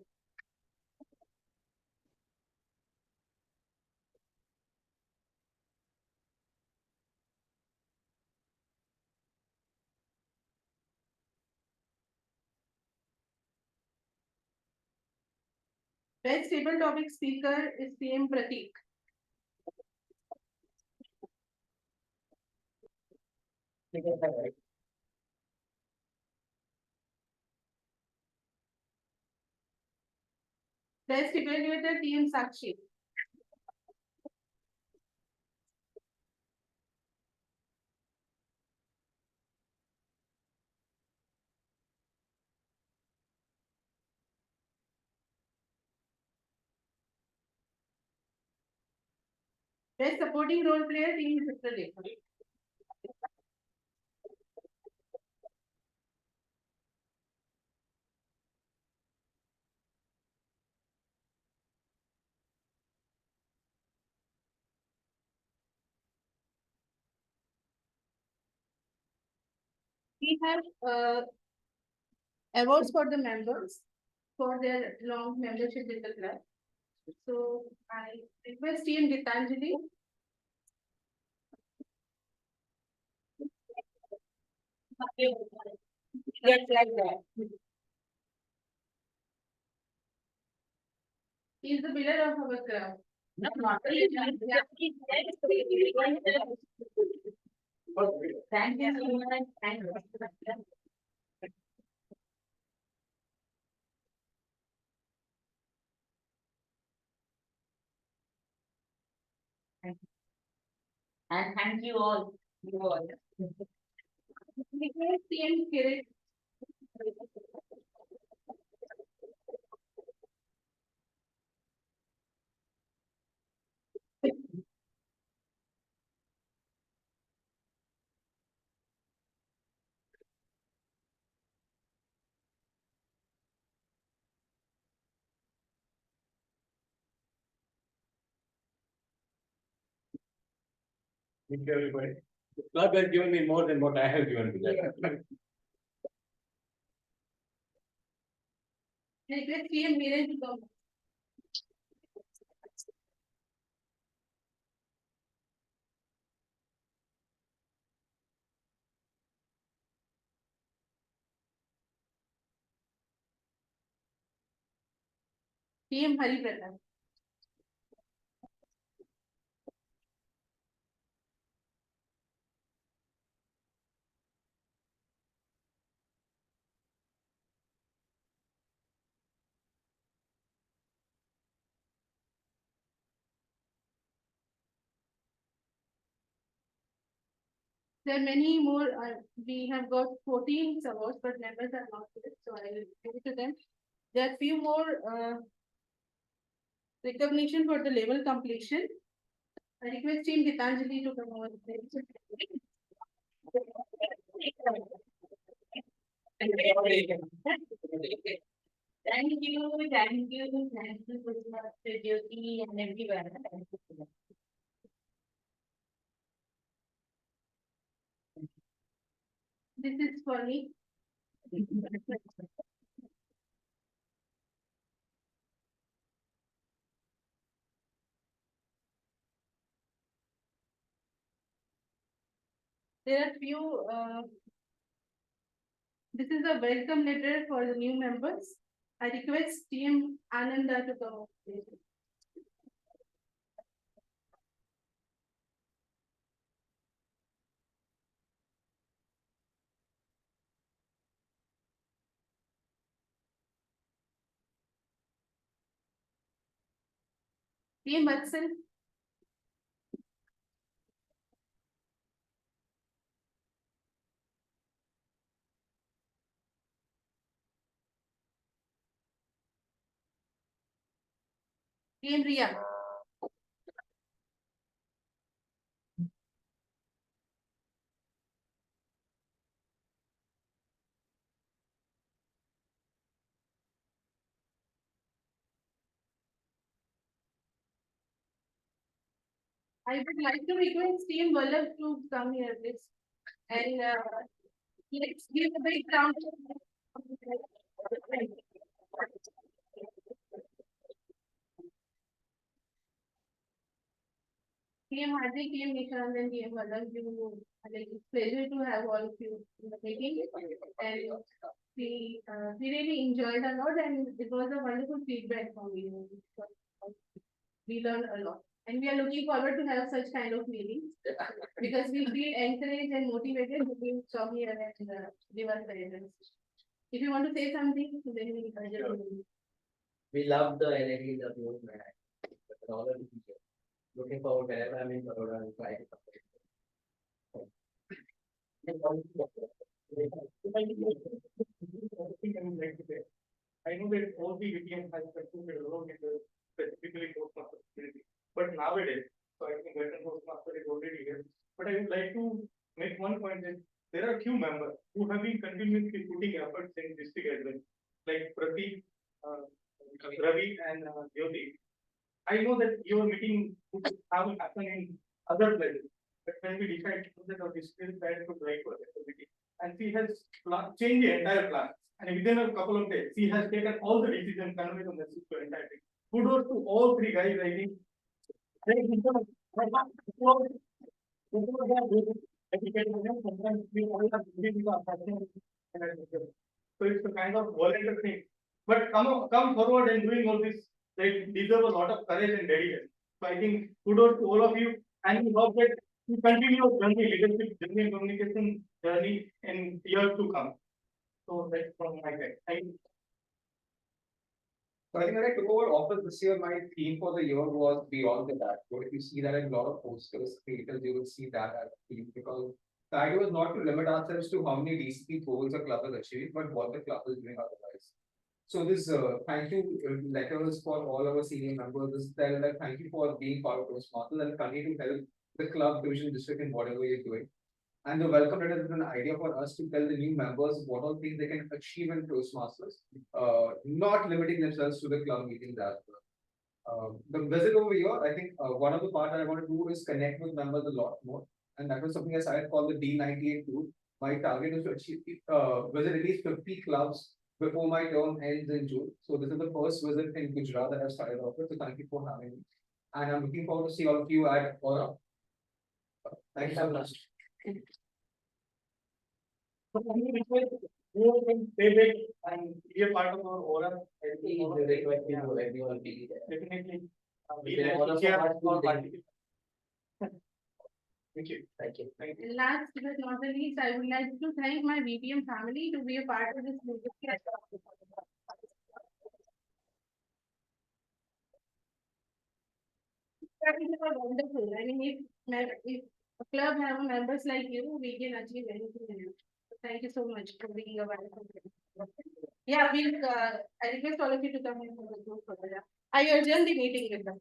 Best table topic speaker is CM Pradeep. Best evaluator Team Sakshi. Best supporting role player Team Chitralekha. We have awards for the members for their long membership in the club. So I request Team Gitanjali. Just like that. He is the pillar of our club. No, not really. Thank you so much. Thank you. And thank you all. You all. Request Team Kirit. Thank you, everybody. The club has given me more than what I have given to them. Request Team Viren to come. Team Hari Pratap. There are many more, we have got 14 awards, but members are not here, so I will give it to them. There are few more recognition for the level completion. I request Team Gitanjali to come over. Thank you, Jyoti and everyone. Thank you so much. This is for me. There are few, this is a welcome letter for the new members. I request Team Ananda to come. Team Vatsal. Team Ria. I would like to request Team Vallabh to come here, please. And let's give a big round of applause. Team Hardik, Team Nishant, and Team Vallabh, like, it's pleasure to have all of you in the meeting. And we really enjoyed a lot, and it was a wonderful feedback from you. We learned a lot. And we are looking forward to have such kind of meetings because we feel encouraged and motivated to be from here and give us guidance. If you want to say something, then we encourage you. We love the energy in the room, man. And all of the teachers. Looking forward whenever I'm in Baroda and try to I know that all the VPN has contributed a lot in the specifically Toastmaster community, but nowadays, so I think veteran Toastmaster is already here. But I would like to make one point that there are few members who have been continuously putting efforts in district as well, like Pradeep, Ravi, and Jyoti. I know that your meeting would have happened in other places, but when we decided that our district plan to write for the meeting, and she has changed the entire plan. And within a couple of days, she has taken all the decisions, conveyed the message to entire thing. Kudos to all three guys, I think. So it's a kind of volunteer thing. But come forward and doing all this, they deserve a lot of courage and dedication. So I think kudos to all of you, and we hope that you continue your journey, leadership journey, and communication journey in years to come. So that's from my side. Thank you. So I think when I took over office this year, my theme for the year was beyond the dashboard. If you see that in a lot of posters, creators, you will see that as a theme, because the idea was not to limit ourselves to how many DCP goals a club has achieved, but what the club is doing otherwise. So this thank you letters for all our senior members. This tell that thank you for being part of Toastmasters and continue to help the club, division, district in whatever you're doing. And the welcome letter is an idea for us to tell the new members what all things they can achieve in Toastmasters, not limiting themselves to the club meetings as well. The visit over here, I think one of the part that I want to do is connect with members a lot more. And that was something I started called the D98 tour. My target is to achieve visit at least 50 clubs before my term ends in June. So this is the first visit in Gujarat that I've started off with. So thank you for having me. And I'm looking forward to see all of you at Aura. Thank you so much. So who can stay back and be a part of our aura? Everyone be there. Definitely. Be there. Thank you. Thank you. And last but not the least, I would like to thank my VPM family to be a part of this music. Wonderful. I mean, if a club have members like you, we can achieve anything. in it. So thank you so much for being a wonderful. Yeah, I request all of you to come in for the group photo. Yeah. I adjourn the meeting with them.